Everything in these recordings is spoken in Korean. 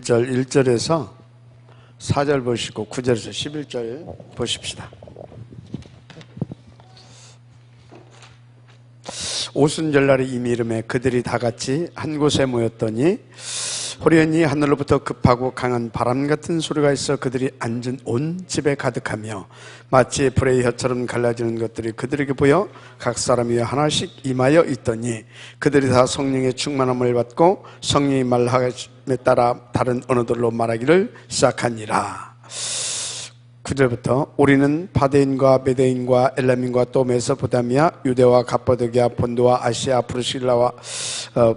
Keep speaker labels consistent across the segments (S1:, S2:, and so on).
S1: 1절에서 4절 보시고 9절에서 11절 보십시다. 오순절날에 이미 이름에 그들이 다 같이 한 곳에 모였더니 호련히 하늘로부터 급하고 강한 바람 같은 소리가 있어 그들이 앉은 온 집에 가득하며 마치 불의 혀처럼 갈라지는 것들이 그들에게 보여 각 사람이 하나씩 임하여 있더니 그들이 다 성령의 충만함을 받고 성령이 말함에 따라 다른 언어들로 말하기를 시작하니라. 9절부터 우리는 바데인과 메데인과 엘람인과 또 메소포타미아, 유대와 갑바도기아, 본도와 아시아, 프루실라와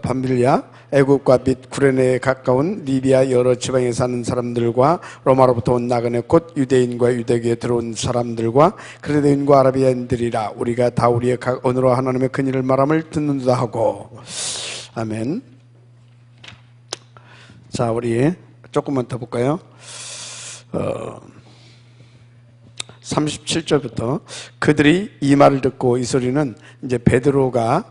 S1: 밤빌리아, 애국과 및 구레네에 가까운 리비아 여러 지방에 사는 사람들과 로마로부터 온 나그네 곧 유대인과 유대교에 들어온 사람들과 그레데인과 아라비아인들이라. 우리가 다 우리의 각 언어로 하나님의 큰일을 말함을 듣는다 하고. 아멘. 자, 우리 조금만 더 볼까요? 37절부터 그들이 이 말을 듣고, 이 소리는 이제 베드로가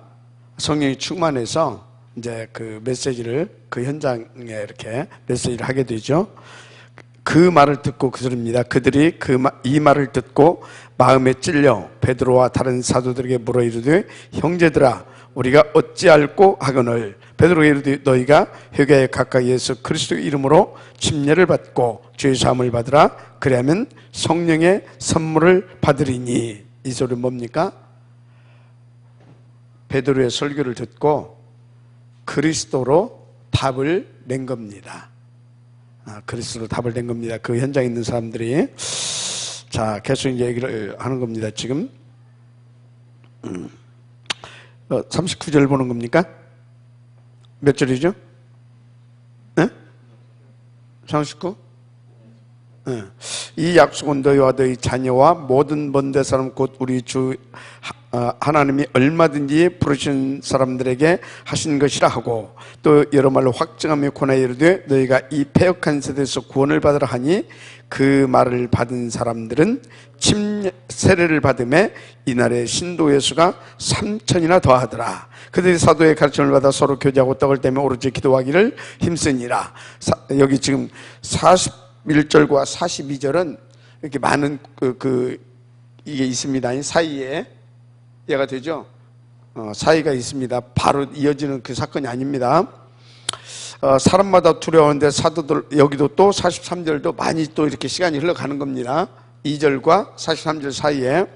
S1: 성령이 충만해서 이제 그 메시지를 그 현장에 이렇게 메시지를 하게 되죠. 그 말을 듣고 그 소리입니다. 그들이 이 말을 듣고 마음에 찔려 베드로와 다른 사도들에게 물어 이르되 형제들아 우리가 어찌할꼬 하거늘 베드로가 이르되 너희가 회개에 가까이 예수 그리스도 이름으로 침례를 받고 죄 사함을 받으라. 그리하면 성령의 선물을 받으리니. 이 소리는 뭡니까? 베드로의 설교를 듣고 그리스도로 답을 낸 겁니다. 그리스도로 답을 낸 겁니다. 그 현장에 있는 사람들이. 자, 계속 이제 얘기를 하는 겁니다. 지금 39절 보는 겁니까? 몇 절이죠? 네? 39? 네. 이 약속은 너희와 너희 자녀와 모든 먼데 사람 곧 우리 주 하나님이 얼마든지 부르신 사람들에게 하신 것이라 하고 또 여러 말로 확증하며 권하여 이르되 너희가 이 패역한 세대에서 구원을 받으라 하니 그 말을 받은 사람들은 세례를 받음에 이날의 신도의 수가 3천이나 더하더라. 그들이 사도의 가르침을 받아 서로 교제하고 떡을 떼며 오로지 기도하기를 힘쓰니라. 여기 지금 41절과 42절은 이렇게 많은 이게 있습니다. 이 사이에 이해가 되죠? 사이가 있습니다. 바로 이어지는 그 사건이 아닙니다. 사람마다 두려워하는데 사도들, 여기도 또 43절도 많이 또 이렇게 시간이 흘러가는 겁니다. 2절과 43절 사이에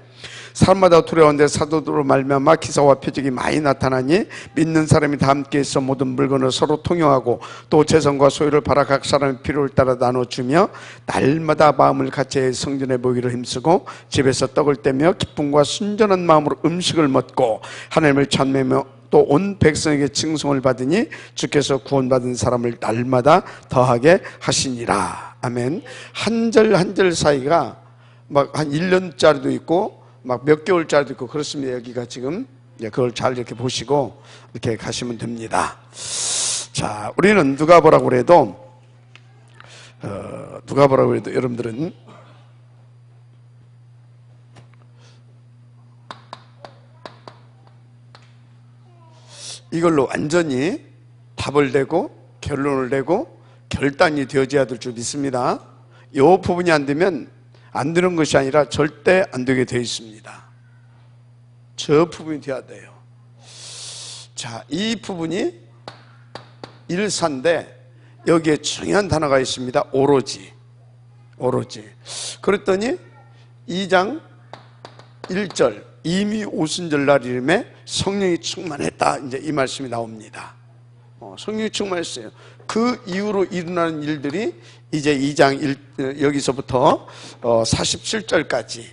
S1: 사람마다 두려워하는데 사도들로 말미암아 기사와 표적이 많이 나타나니 믿는 사람이 다 함께해서 모든 물건을 서로 통용하고 또 재성과 소유를 팔아 각 사람의 필요를 따라 나눠주며 날마다 마음을 같이 성전에 모이기를 힘쓰고 집에서 떡을 떼며 기쁨과 순전한 마음으로 음식을 먹고 하나님을 찬미하며 또 온 백성에게 칭송을 받으니 주께서 구원받은 사람을 날마다 더하게 하시니라. 아멘. 한 절 한 절 사이가 막 한 1년짜리도 있고 막 몇 개월짜리도 있고 그렇습니다. 여기가 지금 그걸 잘 이렇게 보시고 이렇게 가시면 됩니다. 자, 우리는 누가 뭐라고 그래도 여러분들은 이걸로 완전히 답을 내고 결론을 내고 결단이 되어져야 될 줄 믿습니다. 이 부분이 안 되면 안 되는 것이 아니라 절대 안 되게 되어 있습니다. 저 부분이 돼야 돼요. 자, 이 부분이 일사인데 여기에 중요한 단어가 있습니다. 오로지. 그랬더니 2장 1절 이미 오순절날 이름에 성령이 충만했다. 이제 이 말씀이 나옵니다. 성령이 충만했어요. 그 이후로 일어나는 일들이 이제 2장 여기서부터 47절까지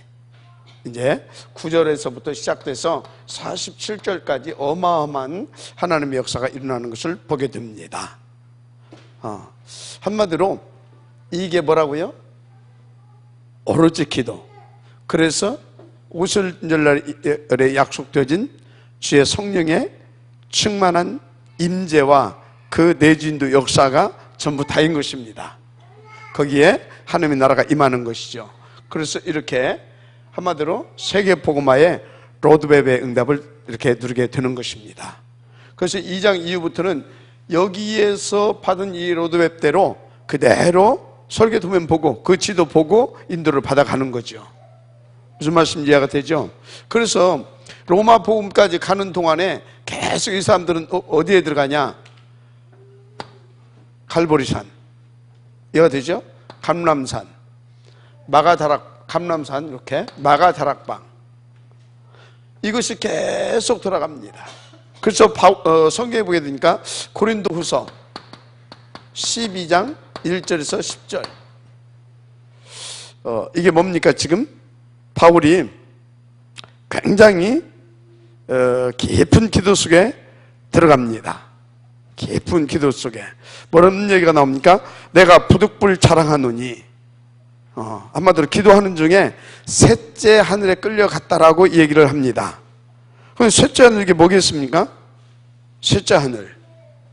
S1: 이제 9절에서부터 시작돼서 47절까지 어마어마한 하나님의 역사가 일어나는 것을 보게 됩니다. 한마디로 이게 뭐라고요? 오로지 기도. 그래서 오순절날에 약속되어진 주의 성령의 충만한 임재와 그 내주인도 역사가 전부 다인 것입니다. 거기에 하나님의 나라가 임하는 것이죠. 그래서 이렇게 한마디로 세계복음화의 로드맵의 응답을 이렇게 누리게 되는 것입니다. 그래서 2장 이후부터는 여기에서 받은 이 로드맵대로 그대로 설계 도면 보고 그 지도 보고 인도를 받아가는 거죠. 무슨 말씀인지 이해가 되죠? 그래서 로마 복음까지 가는 동안에 계속 이 사람들은 어디에 들어가냐? 갈보리산, 이해가 되죠? 감람산, 감람산, 이렇게 마가다락방, 이것이 계속 돌아갑니다. 그래서 성경에 보게 되니까 고린도후서 12장 1절에서 10절, 이게 뭡니까? 지금 바울이 굉장히 깊은 기도 속에 들어갑니다. 깊은 기도 속에 뭐라는 얘기가 나옵니까? 내가 부득불 자랑하노니, 한마디로 기도하는 중에 셋째 하늘에 끌려갔다라고 얘기를 합니다. 그럼 셋째 하늘, 이게 뭐겠습니까? 셋째 하늘,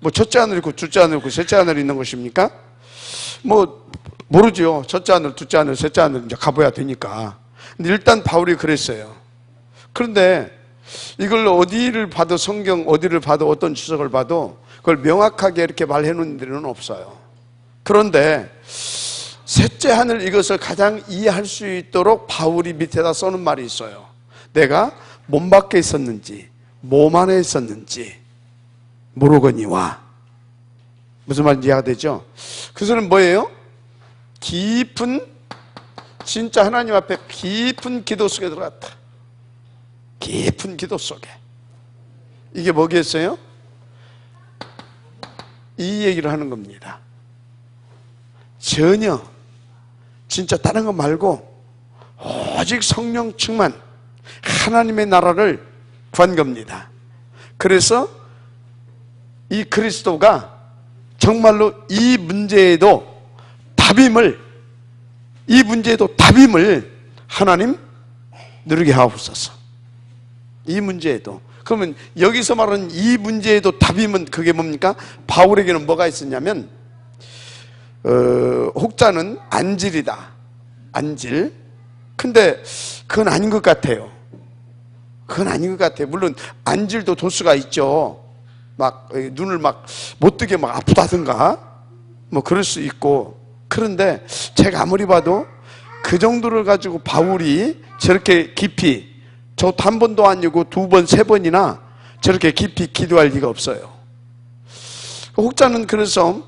S1: 뭐 첫째 하늘 있고 둘째 하늘 있고 셋째 하늘이 있는 것입니까? 뭐 모르죠. 첫째 하늘, 둘째 하늘, 셋째 하늘 이제 가봐야 되니까. 근데 일단 바울이 그랬어요. 그런데 이걸 어디를 봐도, 성경 어디를 봐도, 어떤 주석을 봐도 그걸 명확하게 이렇게 말해 놓은 데는 없어요. 그런데 셋째 하늘, 이것을 가장 이해할 수 있도록 바울이 밑에다 써놓은 말이 있어요. 내가 몸 밖에 있었는지 몸 안에 있었는지 모르거니와. 무슨 말인지 이해가 되죠? 그 소리는 뭐예요? 깊은, 진짜 하나님 앞에 깊은 기도 속에 들어갔다. 깊은 기도 속에. 이게 뭐겠어요? 이 얘기를 하는 겁니다. 전혀 진짜 다른 거 말고 오직 성령 충만, 하나님의 나라를 구한 겁니다. 그래서 이 그리스도가 정말로 이 문제에도 답임을 하나님 누리게 하옵소서. 이 문제에도. 그러면 여기서 말하는 이 문제에도 답임은 그게 뭡니까? 바울에게는 뭐가 있었냐면, 혹자는 안질이다. 안질. 근데 그건 아닌 것 같아요. 그건 아닌 것 같아요. 물론 안질도 도수가 있죠. 막 눈을 막 못 뜨게 막 아프다든가 뭐 그럴 수 있고. 그런데 제가 아무리 봐도 그 정도를 가지고 바울이 저렇게 깊이, 저도 한 번도 아니고 두 번, 세 번이나 저렇게 깊이 기도할 리가 없어요. 혹자는 그래서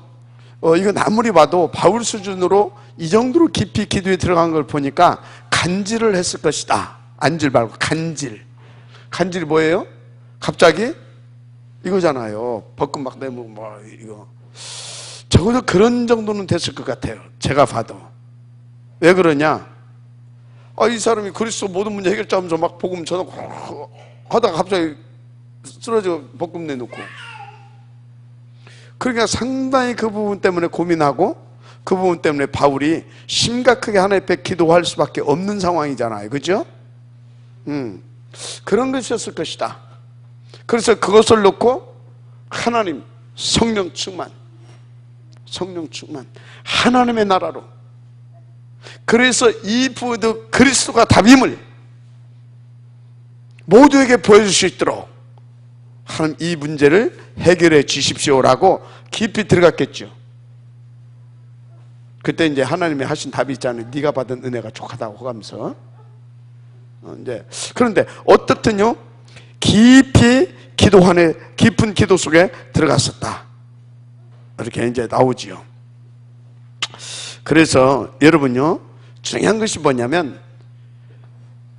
S1: 이건 아무리 봐도 바울 수준으로 이 정도로 깊이 기도에 들어간 걸 보니까 간질을 했을 것이다. 안질 말고 간질. 간질이 뭐예요? 갑자기 이거잖아요. 벚금 막 내면 뭐 이거. 적어도 그런 정도는 됐을 것 같아요. 제가 봐도. 왜 그러냐? 이 사람이 그리스도 모든 문제 해결자면서 막 복음 전하고 하다가 갑자기 쓰러져 벚금 내놓고. 그러니까 상당히 그 부분 때문에 고민하고, 그 부분 때문에 바울이 심각하게 하나님 앞에 기도할 수밖에 없는 상황이잖아요. 그죠? 그런 것이었을 것이다. 그래서 그것을 놓고 하나님, 성령 충만, 하나님의 나라로. 그래서 이 부도 그리스도가 답임을 모두에게 보여줄 수 있도록 하나님 이 문제를 해결해 주십시오라고 깊이 들어갔겠죠. 그때 이제 하나님이 하신 답이 있잖아요. 네가 받은 은혜가 족하다고 하면서. 그런데 어떻든요, 깊이 기도하네, 깊은 기도 속에 들어갔었다. 이렇게 이제 나오지요. 그래서 여러분요, 중요한 것이 뭐냐면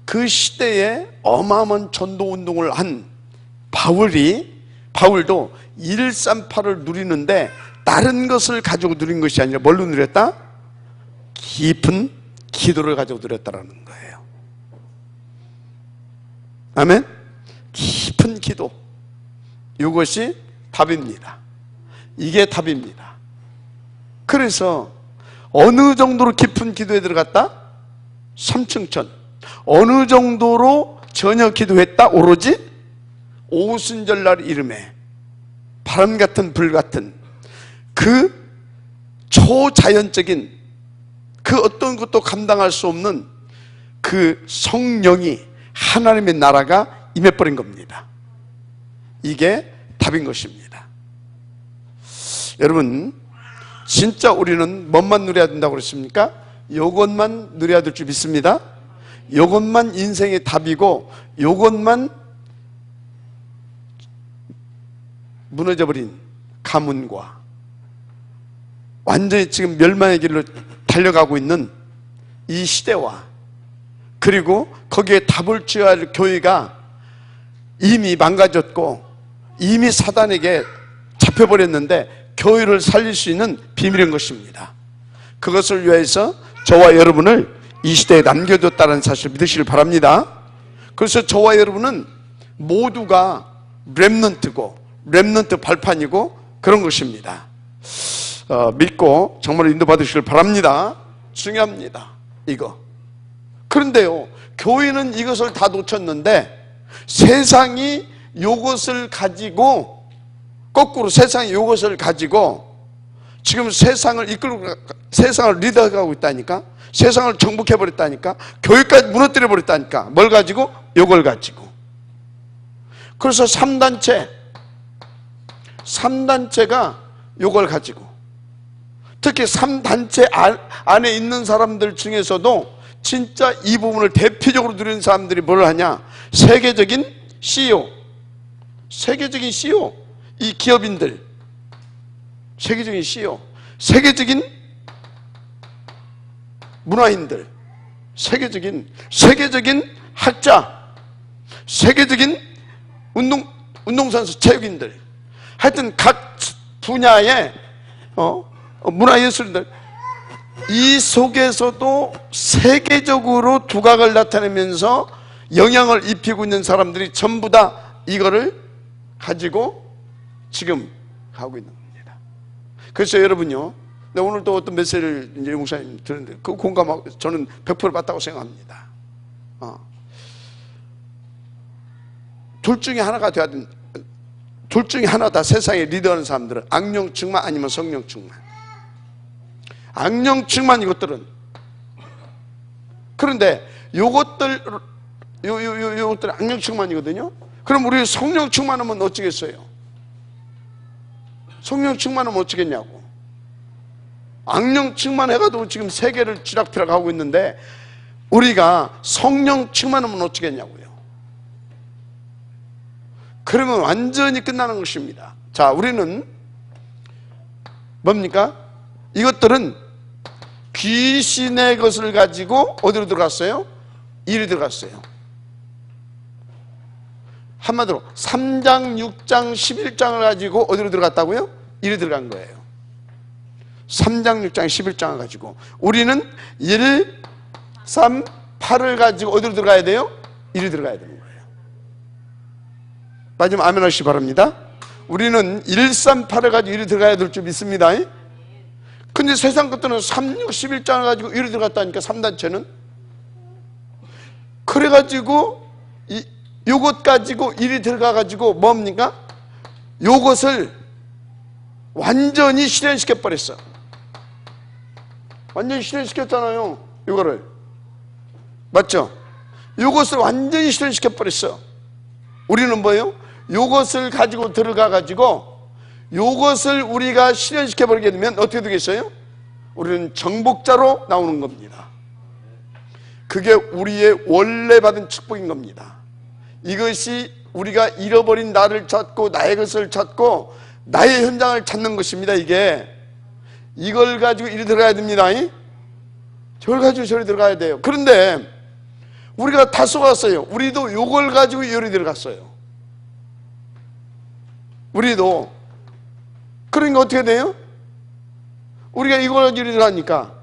S1: 그 시대에 어마어마한 전도 운동을 한 바울도 138을 누리는데 다른 것을 가지고 누린 것이 아니라 뭘로 누렸다? 깊은 기도를 가지고 누렸다라는 거예요. 아멘? 깊은 기도. 이것이 답입니다. 이게 답입니다. 그래서 어느 정도로 깊은 기도에 들어갔다? 삼층천. 어느 정도로 전혀 기도했다? 오로지 오순절날 이름에 바람 같은 불 같은 그 초자연적인 그 어떤 것도 감당할 수 없는 그 성령이, 하나님의 나라가 임해버린 겁니다. 이게 답인 것입니다. 여러분, 진짜 우리는 뭔만 누려야 된다고 그랬습니까? 요것만 누려야 될 줄 믿습니다. 요것만 인생의 답이고, 요것만 무너져버린 가문과 완전히 지금 멸망의 길로 달려가고 있는 이 시대와, 그리고 거기에 답을 지어야 할 교회가 이미 망가졌고 이미 사단에게 잡혀버렸는데 교회를 살릴 수 있는 비밀인 것입니다. 그것을 위해서 저와 여러분을 이 시대에 남겨뒀다는 사실을 믿으시길 바랍니다. 그래서 저와 여러분은 모두가 렘넌트고 렘넌트 발판이고 그런 것입니다. 믿고 정말 인도받으시길 바랍니다. 중요합니다, 이거. 그런데요, 교회는 이것을 다 놓쳤는데 세상이 이것을 가지고, 거꾸로 세상이 이것을 가지고 지금 세상을 이끌고, 세상을 리더하고 있다니까, 세상을 정복해버렸다니까, 교회까지 무너뜨려버렸다니까. 뭘 가지고? 이걸 가지고. 그래서 3단체가 이걸 가지고, 특히 3단체 안에 있는 사람들 중에서도 진짜 이 부분을 대표적으로 누리는 사람들이 뭘 하냐? 세계적인 CEO, 이 기업인들, 세계적인 CEO, 세계적인 문화인들, 세계적인 학자, 세계적인 운동선수, 체육인들, 하여튼 각 분야의 문화예술인들, 이 속에서도 세계적으로 두각을 나타내면서 영향을 입히고 있는 사람들이 전부 다 이거를 가지고 지금 가고 있는 겁니다. 그래서 여러분요, 오늘 또 어떤 메시지를 이제 목사님 들었는데 그 공감하고 저는 100% 맞다고 생각합니다. 둘 중에 하나가 돼야 된다. 둘 중에 하나다. 세상에 리더하는 사람들은 악령 충만 아니면 성령 충만. 악령 충만 이것들은. 그런데 요것들 악령 충만이거든요. 그럼 우리 성령 충만하면 어쩌겠어요? 성령 충만하면 어쩌겠냐고. 악령 충만해가지고 지금 세계를 쥐락펴락 하고 있는데 우리가 성령 충만하면 어쩌겠냐고요. 그러면 완전히 끝나는 것입니다. 자, 우리는 뭡니까? 이것들은 귀신의 것을 가지고 어디로 들어갔어요? 이리 들어갔어요. 한마디로 3장, 6장, 11장을 가지고 어디로 들어갔다고요? 이리 들어간 거예요. 3장, 6장, 11장을 가지고 우리는 1, 3, 8을 가지고 어디로 들어가야 돼요? 이리 들어가야 되는 거예요. 마지막 아멘 하시기 바랍니다. 우리는 1, 3, 8을 가지고 이리 들어가야 될 줄 믿습니다. 근데 세상 것들은 3, 6, 11장을 가지고 이리 들어갔다니까, 3단체는. 그래가지고 요것 가지고 이리 들어가가지고 뭡니까? 요것을 완전히 실현시켜버렸어. 완전히 실현시켰잖아요, 이거를. 맞죠? 요것을 완전히 실현시켜버렸어. 우리는 뭐예요? 요것을 가지고 들어가가지고 요것을 우리가 실현시켜버리게 되면 어떻게 되겠어요? 우리는 정복자로 나오는 겁니다. 그게 우리의 원래 받은 축복인 겁니다. 이것이 우리가 잃어버린 나를 찾고 나의 것을 찾고 나의 현장을 찾는 것입니다. 이걸 가지고 이리 들어가야 됩니다. 저걸 가지고 저리 들어가야 돼요. 그런데 우리가 다 속았어요. 우리도 요걸 가지고 이리 들어갔어요. 우리도. 그러니까 어떻게 돼요? 우리가 이걸 가지고 이리 들어가니까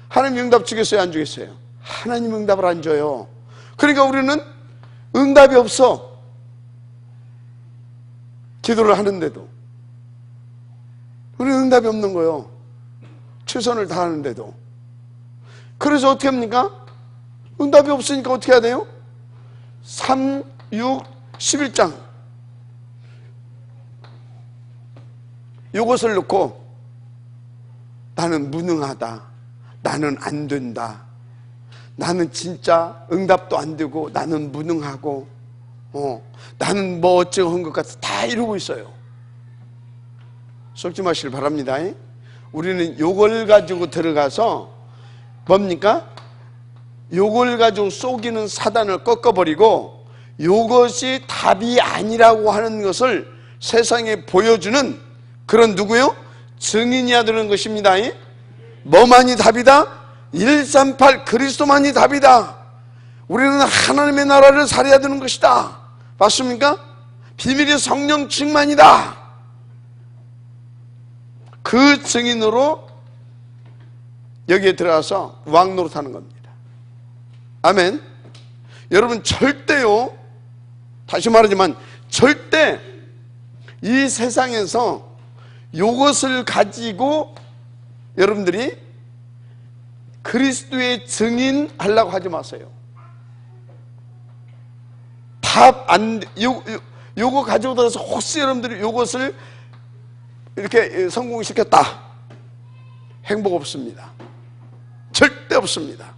S1: 하나님 응답 주겠어요, 안 주겠어요? 하나님 응답을 안 줘요. 그러니까 우리는 응답이 없어. 기도를 하는데도 우리는 응답이 없는 거예요. 최선을 다하는데도. 그래서 어떻게 합니까? 응답이 없으니까 어떻게 해야 돼요? 3, 6, 11장 요것을 놓고 나는 무능하다, 나는 안 된다, 나는 진짜 응답도 안 되고 나는 무능하고 나는 뭐 어쩌고 한 것 같아 다 이러고 있어요. 속지 마시길 바랍니다. 우리는 요걸 가지고 들어가서 뭡니까? 요걸 가지고 속이는 사단을 꺾어버리고 요것이 답이 아니라고 하는 것을 세상에 보여주는 그런 누구요? 증인이야 되는 것입니다. 뭐만이 답이다? 138 그리스도만이 답이다. 우리는 하나님의 나라를 살아야 되는 것이다. 맞습니까? 비밀의 성령 충만이다. 그 증인으로 여기에 들어가서 왕 노릇하는 겁니다. 아멘. 여러분 절대요, 다시 말하지만 절대 이 세상에서 이것을 가지고 여러분들이 그리스도의 증인 하려고 하지 마세요. 요거 가지고 들어서 혹시 여러분들이 요것을 이렇게 성공시켰다, 행복 없습니다. 절대 없습니다.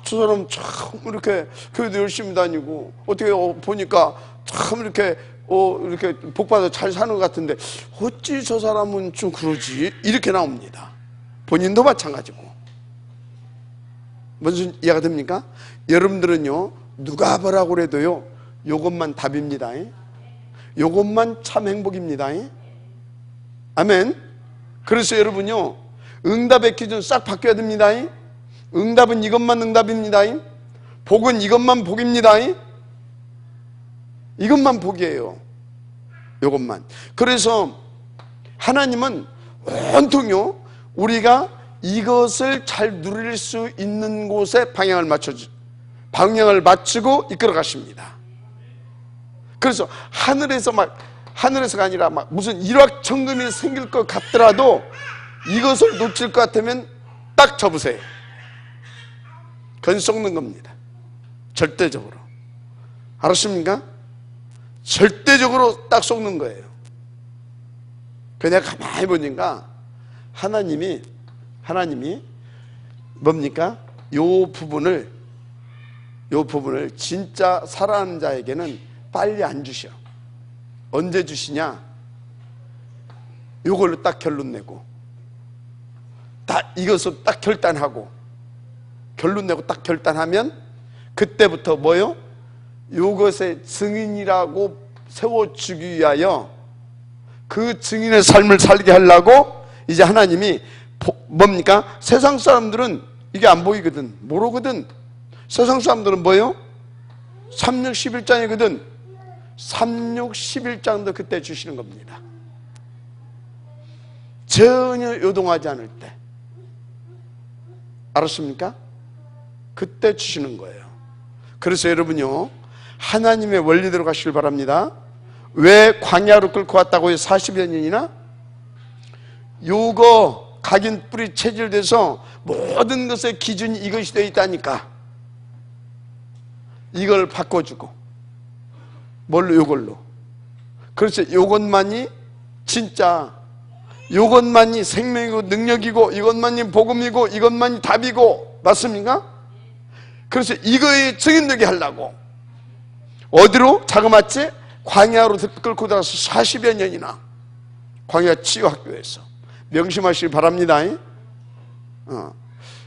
S1: 저 사람 참 이렇게 교회도 열심히 다니고 어떻게 보니까 참 이렇게 복받아 잘 사는 것 같은데 어찌 저 사람은 좀 그러지? 이렇게 나옵니다. 본인도 마찬가지고. 무슨 이해가 됩니까? 여러분들은요, 누가 뭐라고 그래도요, 요것만 답입니다. 요것만 참 행복입니다. 아멘. 그래서 여러분요, 응답의 기준 싹 바뀌어야 됩니다. 응답은 이것만 응답입니다. 복은 이것만 복입니다. 이것만 복이에요. 이것만. 그래서 하나님은 온통요, 우리가 이것을 잘 누릴 수 있는 곳에 방향을 맞추고 이끌어 가십니다. 그래서 하늘에서가 아니라 막 무슨 일확천금이 생길 것 같더라도 이것을 놓칠 것 같으면 딱 접으세요. 그건 속는 겁니다. 절대적으로. 알았습니까? 절대적으로 딱 속는 거예요. 그래서 내가 가만히 보니까 하나님이 뭡니까? 요 부분을 진짜 사랑하는 자에게는 빨리 안 주셔. 언제 주시냐? 요걸로 딱 결론 내고, 딱 이것을 딱 결단하고, 결론 내고 딱 결단하면 그때부터 뭐요? 요것의 증인이라고 세워주기 위하여 그 증인의 삶을 살게 하려고 이제 하나님이 뭡니까? 세상 사람들은 이게 안 보이거든, 모르거든. 세상 사람들은 뭐요? 3, 6, 11장이거든 3, 6, 11장도 그때 주시는 겁니다. 전혀 요동하지 않을 때. 알았습니까? 그때 주시는 거예요. 그래서 여러분요, 하나님의 원리대로 가시길 바랍니다. 왜 광야로 끌고 왔다고요? 40여 년이나? 요거 각인 뿌리 체질돼서 모든 것의 기준이 이것이 되어 있다니까. 이걸 바꿔주고, 뭘로? 요걸로. 그래서 요것만이 진짜, 요것만이 생명이고 능력이고, 이것만이 복음이고, 이것만이 답이고, 맞습니까? 그래서 이거에 증인되게 하려고 어디로? 자그마치 광야로 끌고 들어가서 40여 년이나 광야 치유학교에서 명심하시기 바랍니다.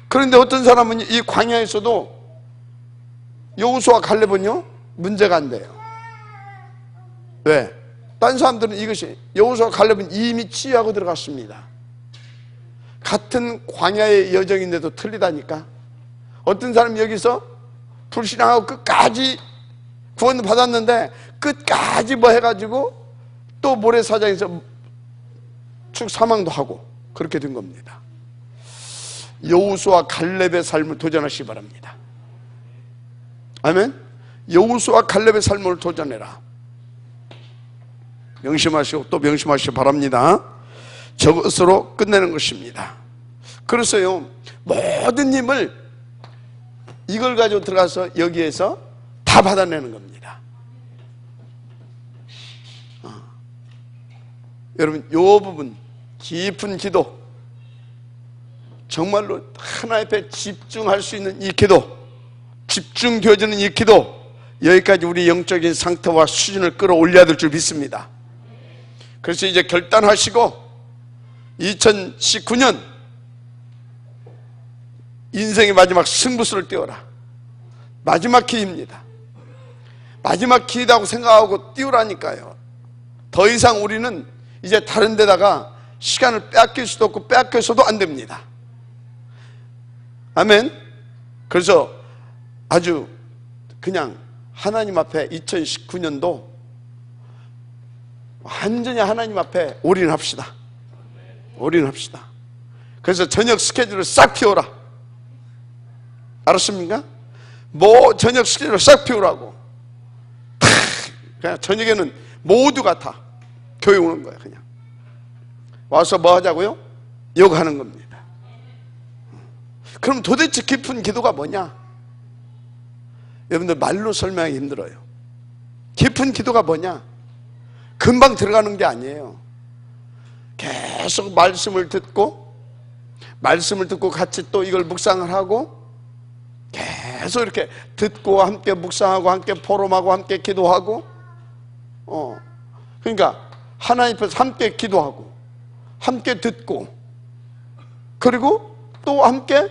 S1: 그런데 어떤 사람은 이 광야에서도 여호수아 갈렙은요, 문제가 안 돼요. 왜? 딴 사람들은 이것이, 여호수아 갈렙은 이미 치유하고 들어갔습니다. 같은 광야의 여정인데도 틀리다니까. 어떤 사람이 여기서 불신앙하고 끝까지 구원을 받았는데 끝까지 뭐 해가지고 또 모래사장에서 축 사망도 하고 그렇게 된 겁니다. 여호수아 갈렙의 삶을 도전하시기 바랍니다. 아멘. 여호수아 갈렙의 삶을 도전해라. 명심하시고 또 명심하시기 바랍니다. 저것으로 끝내는 것입니다. 그래서요, 모든 힘을 이걸 가지고 들어가서 여기에서 다 받아내는 겁니다. 여러분, 요 부분 깊은 기도, 정말로 하나 앞에 집중할 수 있는 이 기도, 집중되어지는 이 기도, 여기까지 우리 영적인 상태와 수준을 끌어올려야 될 줄 믿습니다. 그래서 이제 결단하시고 2019년 인생의 마지막 승부수를 띄워라. 마지막 기회입니다. 마지막 기회라고 생각하고 띄우라니까요. 더 이상 우리는 이제 다른 데다가 시간을 빼앗길 수도 없고 빼앗겨서도 안 됩니다. 아멘. 그래서 아주 그냥 하나님 앞에 2019년도 완전히 하나님 앞에 올인합시다. 올인합시다. 그래서 저녁 스케줄을 싹 피워라. 알았습니까? 뭐 저녁 스케줄을 싹 피우라고. 그냥 저녁에는 모두가 다 교회 오는 거야. 그냥 와서 뭐 하자고요? 욕하는 겁니다. 그럼 도대체 깊은 기도가 뭐냐? 여러분들 말로 설명하기 힘들어요. 깊은 기도가 뭐냐? 금방 들어가는 게 아니에요. 계속 말씀을 듣고 같이 또 이걸 묵상을 하고 계속 이렇게 듣고 함께 묵상하고 함께 포럼하고 함께 기도하고 그러니까 하나님 앞에서 함께 기도하고 함께 듣고 그리고 또 함께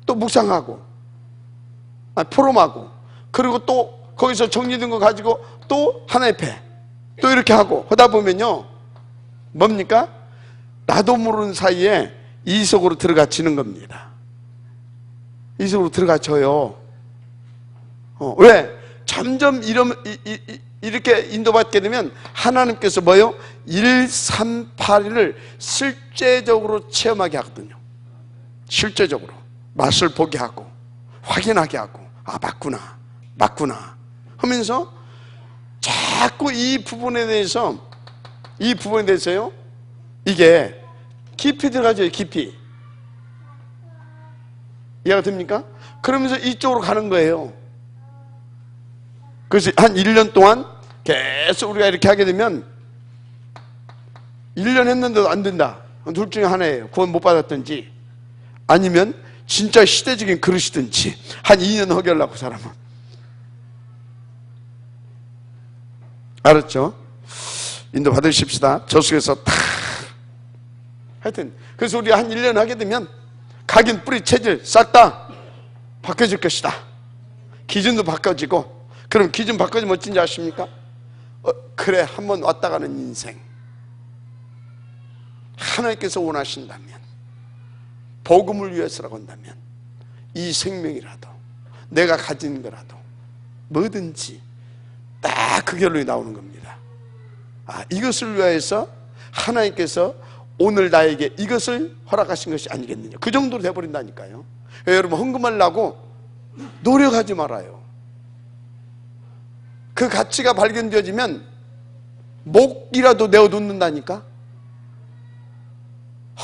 S1: 또 묵상하고 포럼하고 그리고 또 거기서 정리된 거 가지고 또 하나님 앞에 또 이렇게 하고 하다 보면요 뭡니까? 나도 모르는 사이에 이 속으로 들어가지는 겁니다. 이 속으로 들어가져요. 왜? 점점 이렇게 인도받게 되면 하나님께서 뭐요? 138일을 실제적으로 체험하게 하거든요. 실제적으로 맛을 보게 하고 확인하게 하고 아 맞구나 하면서 자꾸 이 부분에 대해서요 이게 깊이 들어가죠. 깊이 이해가 됩니까? 그러면서 이쪽으로 가는 거예요. 그래서 한 1년 동안 계속 우리가 이렇게 하게 되면 1년 했는데도 안 된다. 둘 중에 하나예요. 구원 못 받았든지 아니면 진짜 시대적인 그릇이든지 한 2년 허결하고 사람은. 알았죠? 인도 받으십시다. 저속에서 탁 하여튼 그래서 우리 한 1년 하게 되면 각인 뿌리 체질 싹 다 바뀌어질 것이다. 기준도 바꿔지고 그럼 기준 바꿔지면 어쩐지 아십니까? 그래 한번 왔다 가는 인생 하나님께서 원하신다면 복음을 위해서라고 한다면 이 생명이라도 내가 가진 거라도 뭐든지 딱 그 결론이 나오는 겁니다. 아, 이것을 위해서 하나님께서 오늘 나에게 이것을 허락하신 것이 아니겠느냐. 그 정도로 돼버린다니까요. 여러분 헌금하려고 노력하지 말아요. 그 가치가 발견되어지면 목이라도 내어놓는다니까.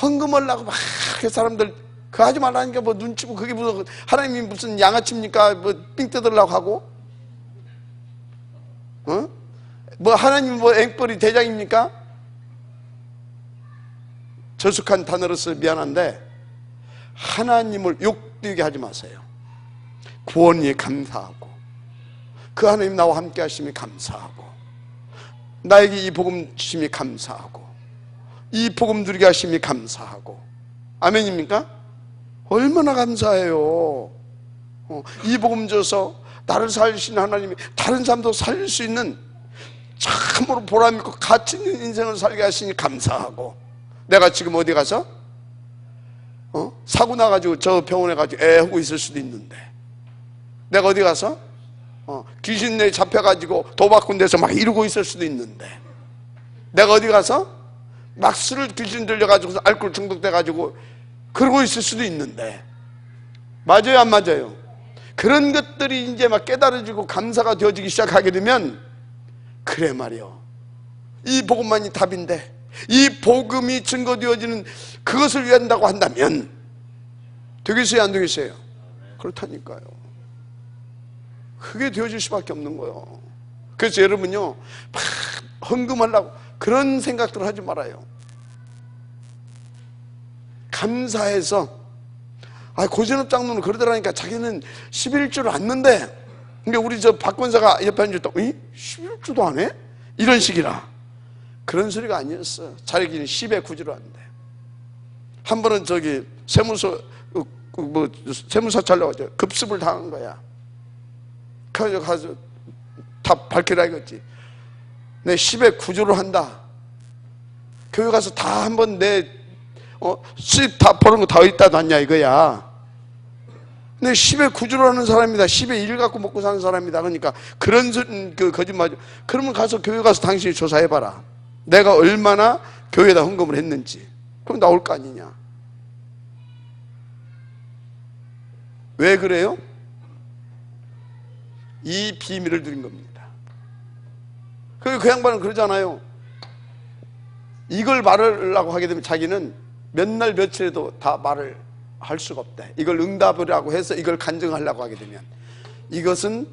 S1: 헌금하려고 막 사람들 그거 하지 말라니까 뭐 눈치고 그게 무슨 하나님이 무슨 양아치입니까? 뭐 삥 뜯으려고 하고 뭐 하나님 뭐 앵벌이 대장입니까? 저속한 단어로서 미안한데 하나님을 욕되게 하지 마세요. 구원에 감사하고 그 하나님 나와 함께 하심이 감사하고 나에게 이 복음 주심이 감사하고 이 복음 누리게 하심이 감사하고 아멘입니까? 얼마나 감사해요. 이 복음 줘서 나를 살리신 하나님이 다른 사람도 살릴 수 있는 참으로 보람있고 가치 있는 인생을 살게 하시니 감사하고 내가 지금 어디 가서 사고 나가지고 저 병원에 가지고 애하고 있을 수도 있는데 내가 어디 가서 귀신에 잡혀가지고 도박꾼 돼서 막 이러고 있을 수도 있는데 내가 어디 가서 막 술을 귀신 들려가지고 알코올 중독돼가지고 그러고 있을 수도 있는데 맞아요 안 맞아요? 그런 것들이 이제 막 깨달아지고 감사가 되어지기 시작하게 되면 그래 말이요 이 복음만이 답인데 이 복음이 증거되어지는 그것을 위한다고 한다면 되겠어요 안 되겠어요? 그렇다니까요. 그게 되어질 수밖에 없는 거예요. 그래서 여러분요 막 헌금하려고 그런 생각들 하지 말아요. 감사해서 고진업 장로는 그러더라니까 자기는 11주를 안는데 근데 우리 저 박권사가 옆에 앉았다 11주도 안 해? 이런 식이라 그런 소리가 아니었어. 자기는 10에 9주를 한대. 한 번은 저기 세무서 세무사 잘라가지고 급습을 당한 거야. 그래서 가서 다 밝히라 이거지. 내 10에 구조를 한다. 교회 가서 다 한번 내 수입 다 버는 거 다 어디다 놨냐 이거야. 내 10에 구조를 하는 사람이다. 10에 일 갖고 먹고 사는 사람이다. 그러니까 그런 그 거짓말. 그러면 가서 교회 가서 당신이 조사해봐라. 내가 얼마나 교회에다 헌금을 했는지. 그럼 나올 거 아니냐. 왜 그래요? 이 비밀을 누린 겁니다. 그 양반은 그러잖아요. 이걸 말하려고 하게 되면 자기는 몇 날 며칠에도 다 말을 할 수가 없대. 이걸 응답이라고 해서 이걸 간증하려고 하게 되면 이것은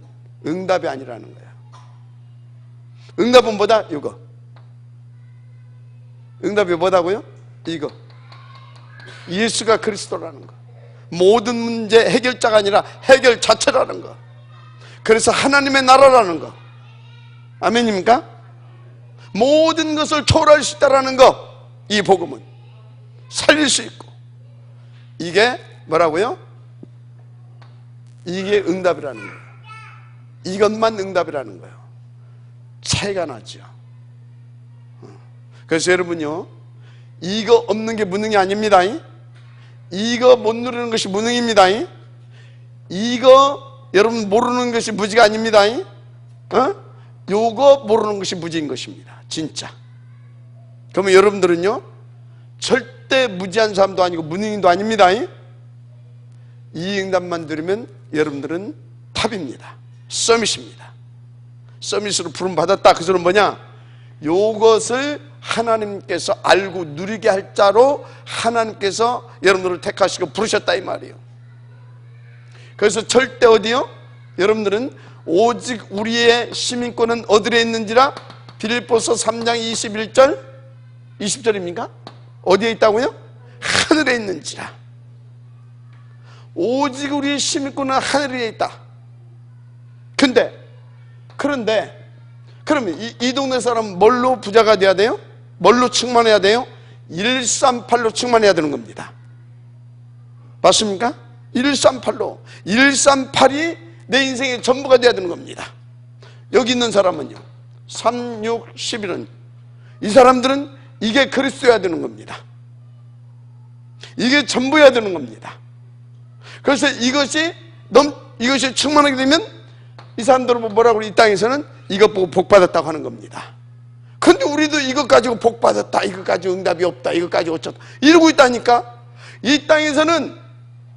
S1: 응답이 아니라는 거야. 응답은 뭐다? 이거. 응답이 뭐다고요? 이거. 예수가 그리스도라는 거. 모든 문제 해결자가 아니라 해결 자체라는 거. 그래서 하나님의 나라라는 거. 아멘입니까? 모든 것을 초월할 수 있다는 거. 이 복음은 살릴 수 있고. 이게 뭐라고요? 이게 응답이라는 거예요. 이것만 응답이라는 거예요. 차이가 나죠. 그래서 여러분요, 이거 없는 게 무능이 아닙니다. 이거 못 누리는 것이 무능입니다. 이거 여러분 모르는 것이 무지가 아닙니다. 요거 모르는 것이 무지인 것입니다. 진짜. 그러면 여러분들은요, 절대 무지한 사람도 아니고 무능인도 아닙니다. 이 응답만 들으면 여러분들은 탑입니다. 서밋입니다. 서밋으로 부름받았다. 그 소리는 뭐냐? 요것을 하나님께서 알고 누리게 할 자로 하나님께서 여러분들을 택하시고 부르셨다 이 말이에요. 그래서 절대 어디요? 여러분들은 오직 우리의 시민권은 어디에 있는지라. 빌립보서 3장 21절 20절입니까? 어디에 있다고요? 하늘에 있는지라. 오직 우리의 시민권은 하늘에 있다. 그런데 그러면 이 동네 사람 뭘로 부자가 돼야 돼요? 뭘로 충만해야 돼요? 138로 충만해야 되는 겁니다. 맞습니까? 138로. 138이 내 인생의 전부가 돼야 되는 겁니다. 여기 있는 사람은요, 3, 6, 11은 이 사람들은 이게 그리스도여야 되는 겁니다. 이게 전부여야 되는 겁니다. 그래서 이것이 충만하게 되면 이 사람들은 뭐라고 이 땅에서는 이것 보고 복 받았다고 하는 겁니다. 근데 우리도 이것 가지고 복 받았다, 이것 가지고 응답이 없다, 이것 가지고 어쩌다 이러고 있다니까. 이 땅에서는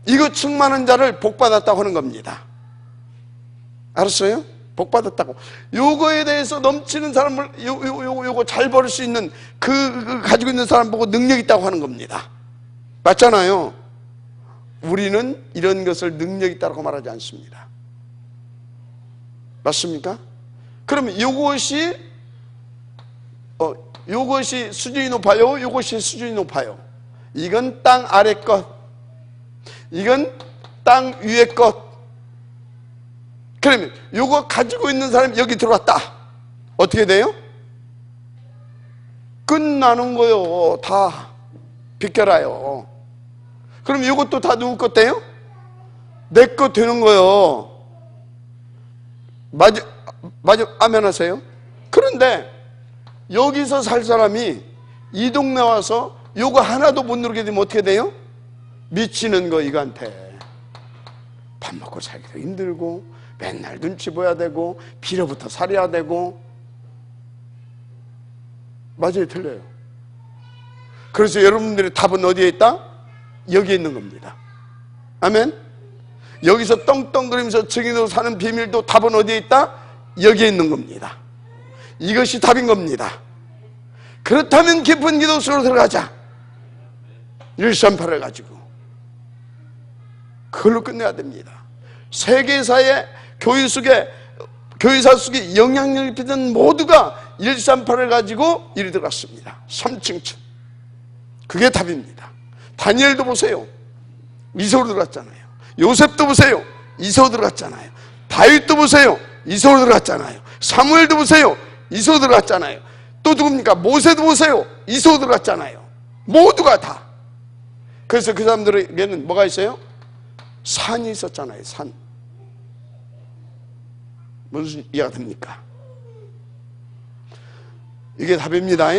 S1: 이거 충만한 자를 복 받았다고 하는 겁니다. 알았어요? 복 받았다고. 요거에 대해서 넘치는 사람을 요거 잘 벌을 수 있는 그 가지고 있는 사람 보고 능력 있다고 하는 겁니다. 맞잖아요. 우리는 이런 것을 능력 있다고 말하지 않습니다. 맞습니까? 그러면 요것이 수준이 높아요? 요것이 수준이 높아요? 이건 땅 아래 것, 이건 땅 위에 것. 그러면 요거 가지고 있는 사람이 여기 들어왔다. 어떻게 돼요? 끝나는 거요. 다 비껴라요. 그럼 요것도 다 누구 것 돼요? 내 것 되는 거요. 맞아, 아멘 하세요? 그런데 여기서 살 사람이 이 동네 와서 요거 하나도 못 누르게 되면 어떻게 돼요? 미치는 거 이거한테. 밥 먹고 살기도 힘들고 맨날 눈치 보여야 되고 빌어부터 살아야 되고. 맞아요, 틀려요? 그래서 여러분들의 답은 어디에 있다? 여기에 있는 겁니다. 아멘? 여기서 떵떵거리면서 증인으로 사는 비밀도 답은 어디에 있다? 여기에 있는 겁니다. 이것이 답인 겁니다. 그렇다면 깊은 기도 속으로 들어가자. 138을 가지고 그걸로 끝내야 됩니다. 세계사의 교회사 속에 영향력을 미치던 모두가 138을 가지고 이리 들어갔습니다. 3층층. 그게 답입니다. 다니엘도 보세요. 이서로 들어갔잖아요. 요셉도 보세요. 이서로 들어갔잖아요. 다윗도 보세요. 이서로 들어갔잖아요. 사무엘도 보세요. 이서로 들어갔잖아요. 또 누굽니까? 모세도 보세요. 이서로 들어갔잖아요. 모두가 다. 그래서 그 사람들에게는 뭐가 있어요? 산이 있었잖아요. 산. 무슨 이해가 됩니까? 이게 답입니다.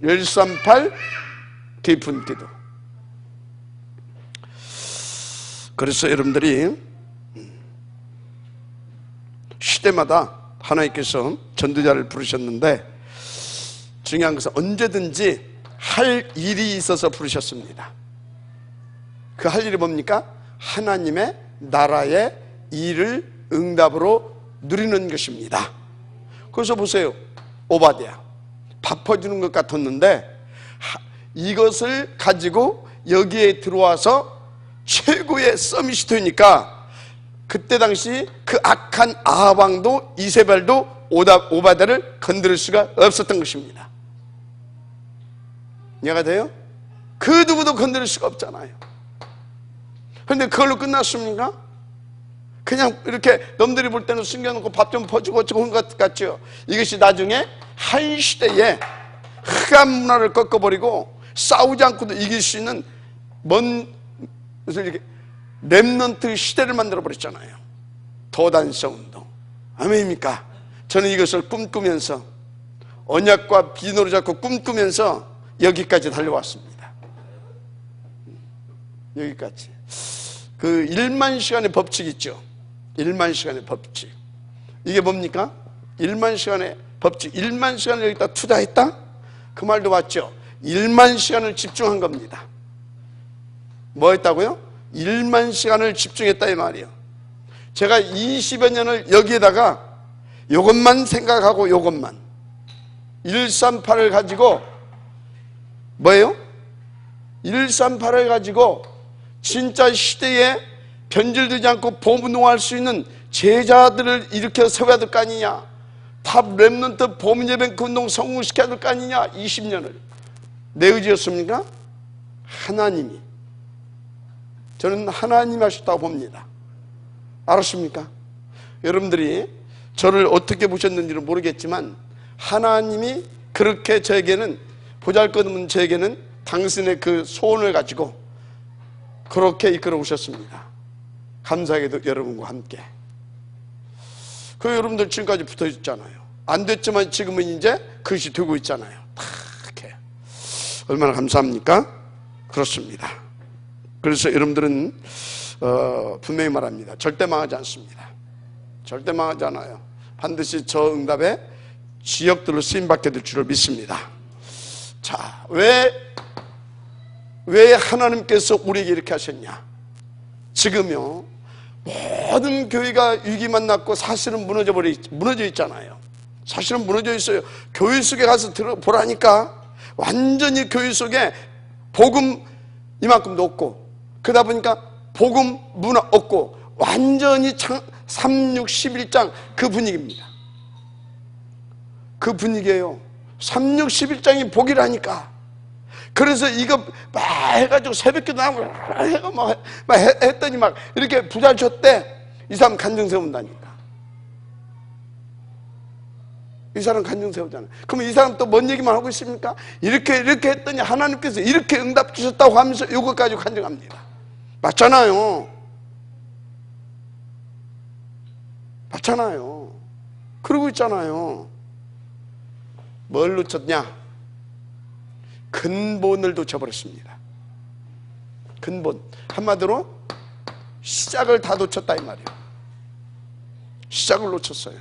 S1: 138 깊은 기도. 그래서 여러분들이 시대마다 하나님께서 전도자를 부르셨는데 중요한 것은 언제든지 할 일이 있어서 부르셨습니다. 그 할 일이 뭡니까? 하나님의 나라의 일을 응답으로 누리는 것입니다. 그래서 보세요. 오바댜 밥 퍼주는 것 같았는데 이것을 가지고 여기에 들어와서 최고의 서밋이 되니까 그때 당시 그 악한 아합 왕도 이세벨도 오바댜를 건드릴 수가 없었던 것입니다. 이해가 돼요? 그 누구도 건드릴 수가 없잖아요. 그런데 그걸로 끝났습니까? 그냥 이렇게 남들이 볼 때는 숨겨놓고 밥 좀 퍼주고 어쩌고 한 것 같죠. 이것이 나중에 한 시대에 흑암 문화를 꺾어버리고 싸우지 않고도 이길 수 있는 이렇게 렘넌트 시대를 만들어버렸잖아요. 도단성 운동. 아멘입니까? 저는 이것을 꿈꾸면서 언약과 비노를 잡고 꿈꾸면서 여기까지 달려왔습니다. 여기까지. 그 1만 시간의 법칙 있죠. 1만 시간의 법칙. 이게 뭡니까? 1만 시간의 법칙. 1만 시간을 여기다 투자했다? 그 말도 맞죠? 1만 시간을 집중한 겁니다. 뭐 했다고요? 1만 시간을 집중했다 이 말이에요. 제가 20여 년을 여기에다가 요것만 생각하고 요것만 138을 가지고 뭐예요? 138을 가지고 진짜 시대에 변질되지 않고 보문동할 수 있는 제자들을 일으켜 세워야 될 거 아니냐. 탑 랩런트 보문예배 운동 성공시켜야 될 거 아니냐. 20년을 내 의지였습니까? 하나님이. 저는 하나님이 하셨다고 봅니다. 알았습니까? 여러분들이 저를 어떻게 보셨는지는 모르겠지만 하나님이 그렇게 저에게는 보잘것없는 저에게는 당신의 그 소원을 가지고 그렇게 이끌어 오셨습니다. 감사하게도 여러분과 함께. 그 여러분들 지금까지 붙어 있잖아요. 안 됐지만 지금은 이제 그것이 되고 있잖아요. 다 이렇게. 얼마나 감사합니까? 그렇습니다. 그래서 여러분들은 분명히 말합니다. 절대 망하지 않습니다. 절대 망하지 않아요. 반드시 저 응답에 지역들로 쓰임받게 될 줄을 믿습니다. 자, 왜 하나님께서 우리에게 이렇게 하셨냐? 지금요 모든 교회가 위기만 났고 사실은 무너져 있잖아요. 사실은 무너져 있어요. 교회 속에 가서 보라니까 완전히 교회 속에 복음 이만큼도 없고 그러다 보니까 복음 문화 없고 완전히 3, 6, 11장 그 분위기입니다. 그 분위기예요. 3, 6, 11장이 복이라니까. 그래서 이거 막 해가지고 새벽기도 나고 해가 막 했더니 막 이렇게 부자쳤대. 이 사람 간증 세운다니까. 이 사람 간증 세우잖아요. 그럼 이 사람 또 뭔 얘기만 하고 있습니까? 이렇게 했더니 하나님께서 이렇게 응답 주셨다고 하면서 이것 가지고 간증합니다. 맞잖아요. 맞잖아요. 그러고 있잖아요. 뭘 놓쳤냐? 근본을 놓쳐버렸습니다. 근본. 한마디로 시작을 다 놓쳤다 이 말이에요. 시작을 놓쳤어요.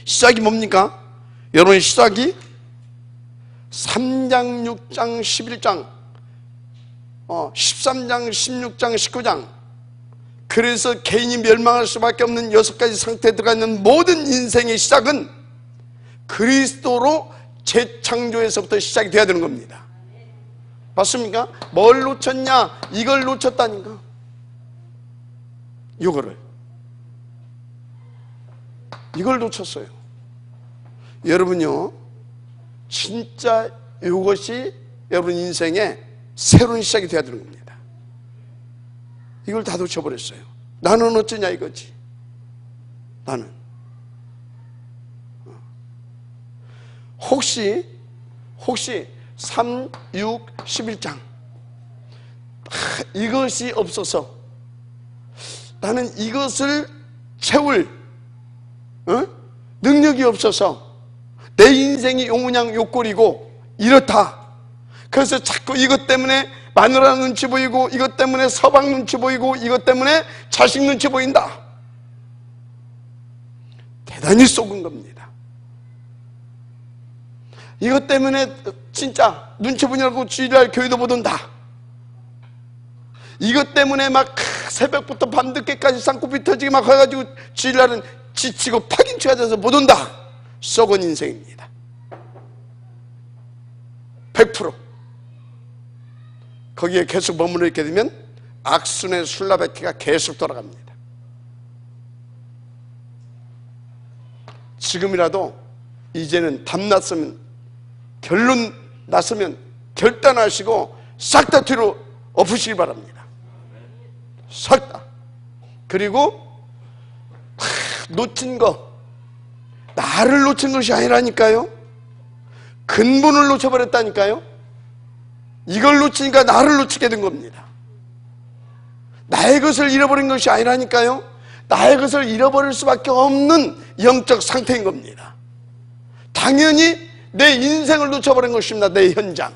S1: 시작이 뭡니까? 여러분 시작이 3장, 6장, 11장 13장, 16장, 19장 그래서 개인이 멸망할 수밖에 없는 6가지 상태에 들어가 있는 모든 인생의 시작은 그리스도로 재창조에서부터 시작이 돼야 되는 겁니다. 맞습니까? 뭘 놓쳤냐? 이걸 놓쳤다니까. 이걸 놓쳤어요. 여러분요 진짜 이것이 여러분 인생의 새로운 시작이 돼야 되는 겁니다. 이걸 다 놓쳐버렸어요. 나는 어쩌냐 이거지. 나는 혹시 3, 6, 11장 이것이 없어서 나는 이것을 채울 능력이 없어서 내 인생이 요무냥 요꼴이고 이렇다. 그래서 자꾸 이것 때문에 마누라 눈치 보이고, 이것 때문에 서방 눈치 보이고, 이것 때문에 자식 눈치 보인다. 대단히 속은 겁니다. 이것 때문에 진짜 눈치 보냐고 주일날 교회도 못 온다. 이것 때문에 막 새벽부터 밤늦게까지 쌍코피 터지게 막 해가지고 주일날은 지치고 파김치가 돼서 못 온다. 썩은 인생입니다. 100%. 거기에 계속 머무르게 되면 악순의 술라베키가 계속 돌아갑니다. 지금이라도 이제는 답났으면, 결론 났으면 결단하시고 싹 다 뒤로 엎으시기 바랍니다. 싹 다. 그리고 놓친 거, 나를 놓친 것이 아니라니까요. 근본을 놓쳐버렸다니까요. 이걸 놓치니까 나를 놓치게 된 겁니다. 나의 것을 잃어버린 것이 아니라니까요. 나의 것을 잃어버릴 수밖에 없는 영적 상태인 겁니다. 당연히 내 인생을 놓쳐버린 것입니다. 내 현장.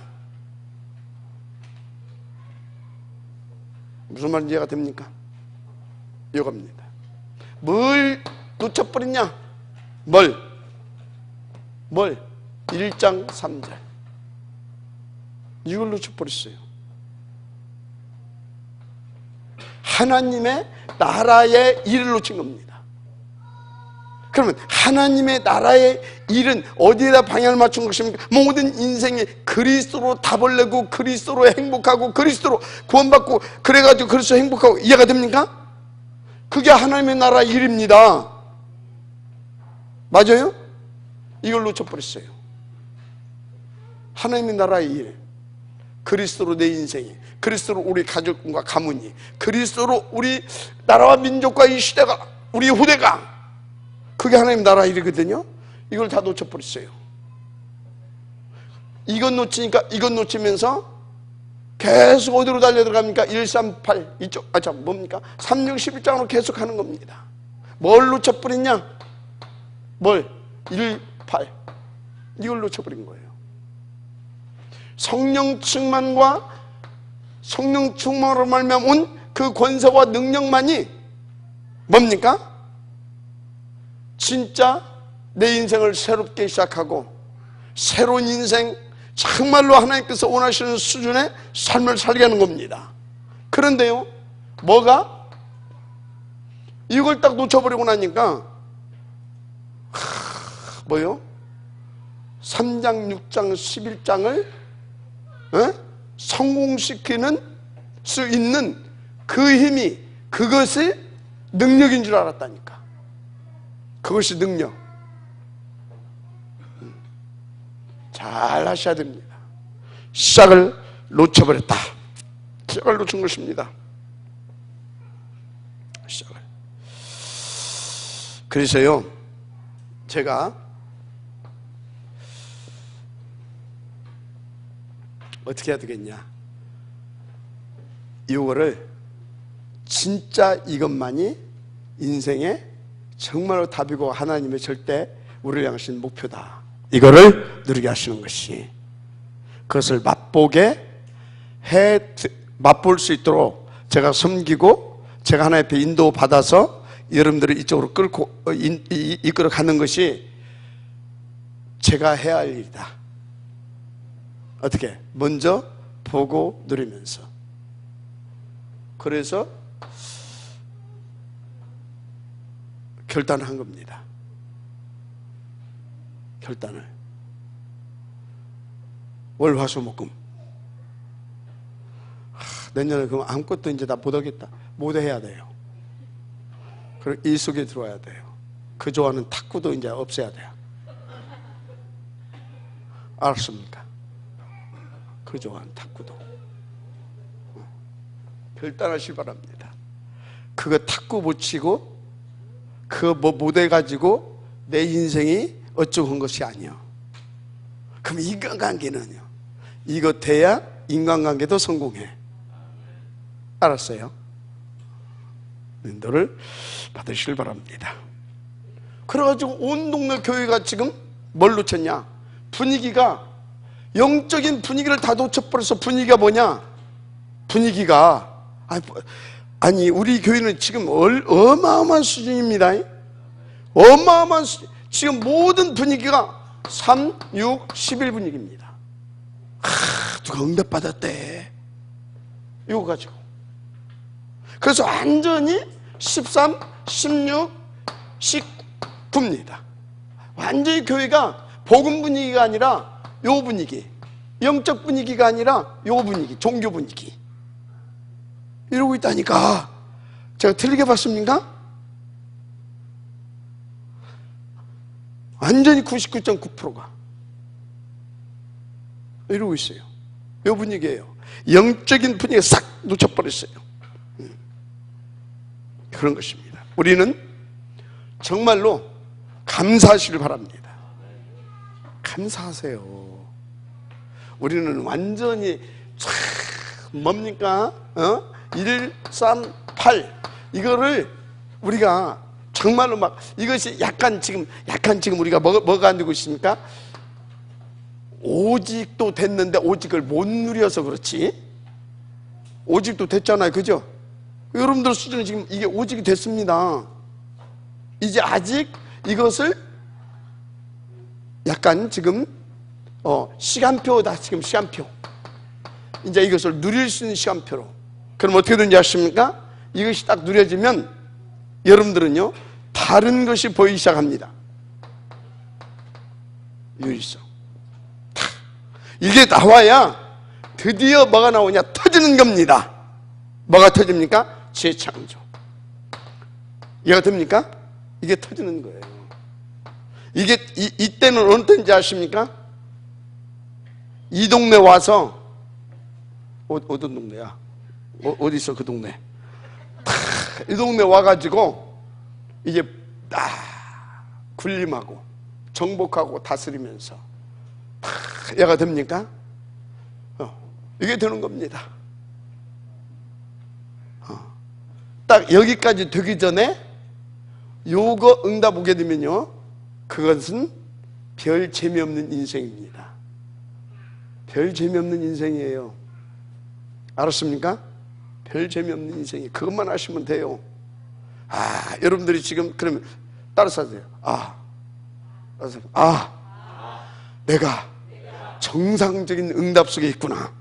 S1: 무슨 말인지 이해가 됩니까? 이겁니다. 뭘 놓쳐버렸냐? 뭘? 1장 3절. 이걸 놓쳐버렸어요. 하나님의 나라의 일을 놓친 겁니다. 그러면 하나님의 나라의 일은 어디에다 방향을 맞춘 것입니까? 모든 인생이 그리스도로 답을 내고, 그리스도로 행복하고, 그리스도로 구원받고, 그래가지고 그리스도로 행복하고. 이해가 됩니까? 그게 하나님의 나라 일입니다. 맞아요? 이걸 놓쳐버렸어요. 하나님의 나라의 일, 그리스도로 내 인생이, 그리스도로 우리 가족과 가문이, 그리스도로 우리 나라와 민족과 이 시대가, 우리 후대가, 그게 하나님 나라 일이거든요. 이걸 다 놓쳐버렸어요. 이건 놓치니까 이건 놓치면서 계속 어디로 달려들어갑니까? 138 이쪽, 뭡니까? 36, 11장으로 계속 하는 겁니다. 뭘 놓쳐버렸냐? 18 이걸 놓쳐버린 거예요. 성령 충만과 성령 충만으로 말미암아 온 그 권세와 능력만이 뭡니까? 진짜 내 인생을 새롭게 시작하고, 새로운 인생, 정말로 하나님께서 원하시는 수준의 삶을 살게 하는 겁니다. 그런데요, 뭐가? 이걸 딱 놓쳐버리고 나니까 뭐요? 3장, 6장, 11장을 성공시키는 수 있는 그 힘이, 그것이 능력인 줄 알았다니까. 그것이 능력. 잘 하셔야 됩니다. 시작을 놓쳐버렸다. 시작을 놓친 것입니다. 시작을. 그래서요, 제가 어떻게 해야 되겠냐, 이거를 진짜 이것만이 인생의 정말로 답이고 하나님의 절대 우리를 향하신 목표다. 이거를 누리게 하시는 것이, 그것을 맛볼 수 있도록 제가 섬기고, 제가 하나님 앞에 인도받아서 여러분들을 이쪽으로 이끌어 가는 것이 제가 해야 할 일이다. 어떻게? 먼저 보고 누리면서. 그래서 결단을 한 겁니다. 결단을. 월, 화, 수, 목, 금. 내년에 그럼 아무것도 이제 다 못하겠다. 못해야 돼요. 그리고 일 속에 들어와야 돼요. 그 좋아하는 탁구도 이제 없애야 돼요. 알았습니까? 그 좋아하는 탁구도. 결단하시기 바랍니다. 그거 탁구 못 치고, 그거 뭐 못해가지고 내 인생이 어쩌고 한 것이 아니요. 그럼 인간관계는요? 이거 돼야 인간관계도 성공해. 알았어요? 인도를 받으시길 바랍니다. 그래가지고 온 동네 교회가 지금 뭘 놓쳤냐? 분위기가, 영적인 분위기를 다 놓쳐버려서. 분위기가 뭐냐? 분위기가 아니 우리 교회는 지금 어마어마한 수준입니다. 어마어마한 수준. 지금 모든 분위기가 3, 6, 11 분위기입니다. 누가 응답받았대 이거 가지고. 그래서 완전히 13, 16, 19입니다. 완전히 교회가 복음 분위기가 아니라 요 분위기, 영적 분위기가 아니라 요 분위기, 종교 분위기 이러고 있다니까. 제가 틀리게 봤습니까? 완전히 99.9%가 이러고 있어요. 요 분위기예요. 영적인 분위기가 싹 놓쳐버렸어요. 그런 것입니다. 우리는 정말로 감사하시길 바랍니다. 감사하세요. 우리는 완전히 뭡니까? 1, 3, 8 이거를 우리가 정말로 막 이것이 약간 지금 우리가 뭐가 안 되고 있습니까? 오직도 됐는데 오직을 못 누려서 그렇지. 오직도 됐잖아요, 그죠? 여러분들 수준은 지금 이게 오직이 됐습니다. 이제 아직 이것을 약간 지금 시간표다. 지금 시간표. 이제 이것을 누릴 수 있는 시간표로. 그럼 어떻게 되는지 아십니까? 이것이 딱 누려지면 여러분들은요 다른 것이 보이기 시작합니다. 유일성. 이게 나와야 드디어 뭐가 나오냐? 터지는 겁니다. 뭐가 터집니까? 재창조. 이해가 됩니까? 이게 터지는 거예요. 이게 이때는 어느 때인지 아십니까? 이 동네 와서 어떤 동네야? 어디 있어 그 동네? 이 동네 와가지고 이제 군림하고 정복하고 다스리면서 얘가 됩니까? 이게 되는 겁니다. 딱 여기까지 되기 전에 요거 응답 오게 되면요 그것은 별 재미없는 인생입니다. 별 재미없는 인생이에요. 알았습니까? 별 재미없는 인생이. 그것만 하시면 돼요. 여러분들이 지금 그러면 따라서 하세요. 내가 정상적인 응답 속에 있구나.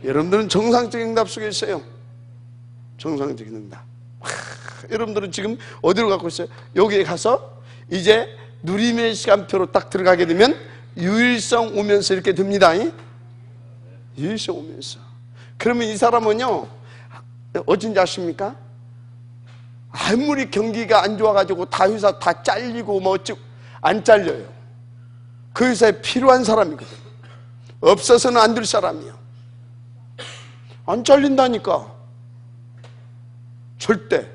S1: 여러분들은 정상적인 응답 속에 있어요. 정상적인 응답. 여러분들은 지금 어디로 갖고 있어요? 여기에 가서 이제 누림의 시간표로 딱 들어가게 되면 유일성 오면서 이렇게 됩니다. 유일성 오면서. 그러면 이 사람은요 어쩐지 아십니까? 아무리 경기가 안 좋아가지고 다 회사 다 잘리고 뭐 어쩌고 안 잘려요. 그 회사에 필요한 사람이거든요. 없어서는 안 될 사람이요. 안 잘린다니까. 절대.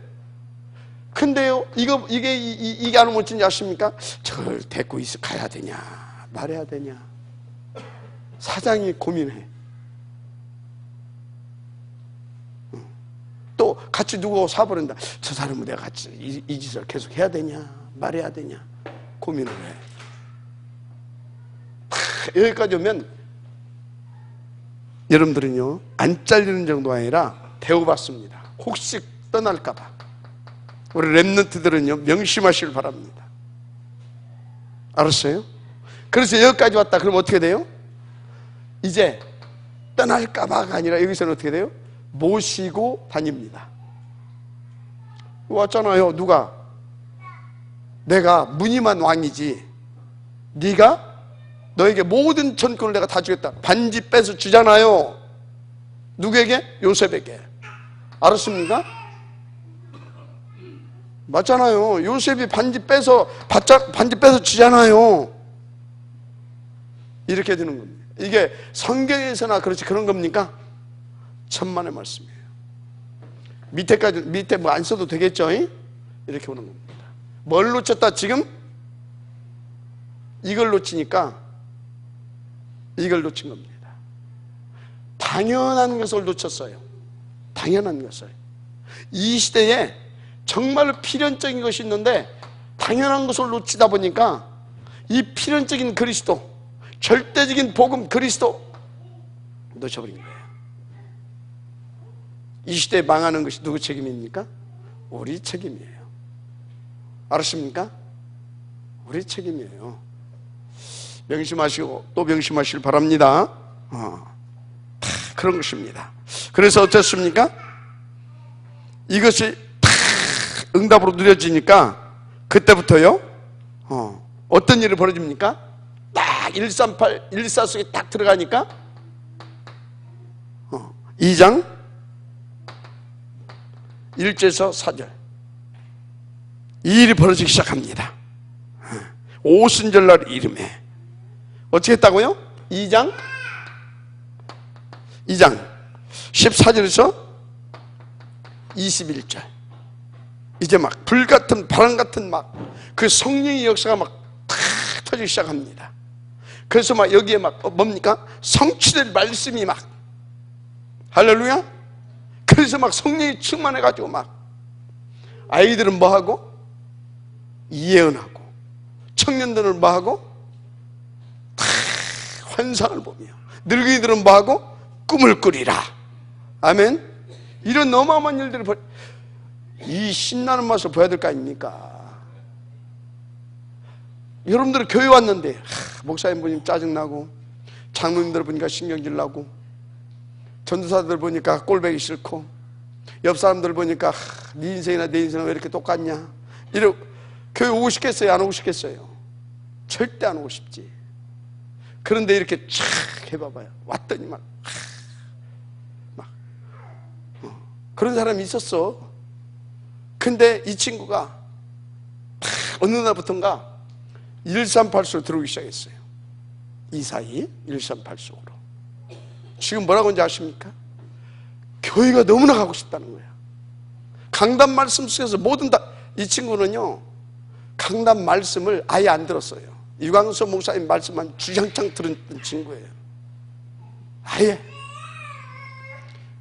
S1: 근데요 이게 안 멋진지 아십니까? 저걸 데리고 가야 되냐 말해야 되냐. 사장이 고민해. 또 같이 누구 사버린다. 저 사람은 내가 같이 이 짓을 계속 해야 되냐 말해야 되냐 고민을 해. 여기까지 오면 여러분들은요 안 잘리는 정도가 아니라 대우받습니다. 혹시 떠날까봐. 우리 랩런트들은요 명심하시길 바랍니다. 알았어요? 그래서 여기까지 왔다 그럼 어떻게 돼요? 이제 떠날까봐가 아니라 여기서는 어떻게 돼요? 모시고 다닙니다. 왔잖아요. 누가? 내가 무늬만 왕이지 네가 너에게 모든 전권을 내가 다 주겠다. 반지 빼서 주잖아요. 누구에게? 요셉에게. 알았습니까? 맞잖아요. 요셉이 반지 빼서 주잖아요. 이렇게 되는 겁니다. 이게 성경에서나 그렇지 그런 겁니까? 천만의 말씀이에요. 밑에 뭐 안 써도 되겠죠? 이렇게 오는 겁니다. 뭘 놓쳤다 지금? 이걸 놓치니까 이걸 놓친 겁니다. 당연한 것을 놓쳤어요. 당연한 것을. 이 시대에 정말 필연적인 것이 있는데 당연한 것을 놓치다 보니까 이 필연적인 그리스도, 절대적인 복음 그리스도 놓쳐버린 거예요. 이 시대에 망하는 것이 누구 책임입니까? 우리 책임이에요. 알았습니까? 우리 책임이에요. 명심하시고 또 명심하시길 바랍니다. 그런 것입니다. 그래서 어떻습니까? 이것이 다 응답으로 누려지니까 그때부터요 어떤 일이 벌어집니까? 딱 138, 114 속에 딱 들어가니까 2장 1절에서 4절 이 일이 벌어지기 시작합니다. 오순절날 이름에 어떻게 했다고요? 2장 14절에서 21절 이제 막 불같은 바람같은 막 그 성령의 역사가 막 탁 터지기 시작합니다. 그래서 막 여기에 막 뭡니까? 성취될 말씀이 막 할렐루야. 그래서 막 성령이 충만해가지고 막 아이들은 뭐하고? 예언하고 청년들은 뭐하고? 다 환상을 보며 늙은이들은 뭐하고? 꿈을 꾸리라. 아멘. 이런 어마어마한 일들을 이 신나는 맛을 보여야 될 거 아닙니까? 여러분들 교회 왔는데 목사님 보니까 짜증나고 장로님들 보니까 신경질 나고 전도사들 보니까 꼴보기 싫고 옆 사람들 보니까 네 인생이나 내 인생은 왜 이렇게 똑같냐 이러고 교회 오고 싶겠어요? 안 오고 싶겠어요? 절대 안 오고 싶지. 그런데 이렇게 쫙 해봐봐요. 왔더니 막 그런 사람이 있었어. 근데 이 친구가 어느 날부턴가 138속으로 들어오기 시작했어요. 이 사이 138속으로. 지금 뭐라고 하는지 아십니까? 교회가 너무나 가고 싶다는 거야. 강단 말씀 속에서 모든 이 친구는요 강단 말씀을 아예 안 들었어요. 유광수 목사님 말씀만 주장창 들은 친구예요. 아예.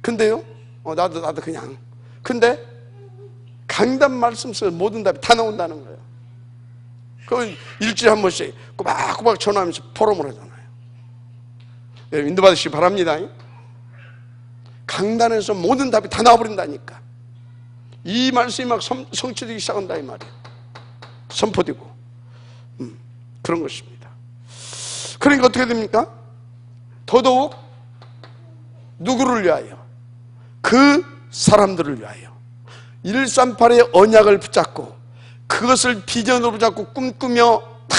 S1: 근데요 나도 그냥. 근데 강단 말씀 속에서 모든 답이 다 나온다는 거예요. 그건 일주일에 한 번씩 꼬박꼬박 전화하면서 포럼을 하잖아요. 여러분 인도받으시기 바랍니다. 강단에서 모든 답이 다 나와버린다니까. 이 말씀이 막 성취되기 시작한다 이 말이에요. 선포되고 그런 것입니다. 그러니까 어떻게 됩니까? 더더욱 누구를 위하여? 그 사람들을 위하여 138의 언약을 붙잡고 그것을 비전으로 붙잡고 꿈꾸며 다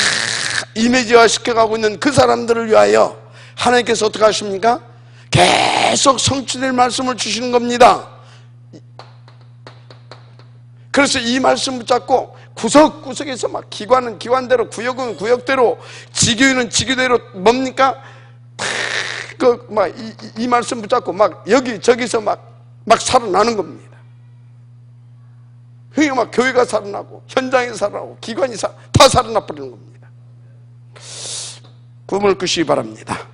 S1: 이미지화 시켜가고 있는 그 사람들을 위하여 하나님께서 어떻게 하십니까? 계속 성취될 말씀을 주시는 겁니다. 그래서 이 말씀 붙잡고 구석구석에서 막 기관은 기관대로 구역은 구역대로 지교인은 지교대로 뭡니까? 이 말씀 붙잡고 막 여기저기서 막 살아나는 겁니다. 그러니까 막 교회가 살아나고 현장이 살아나고 기관이 다 살아나 버리는 겁니다. 꿈을 꾸시기 바랍니다.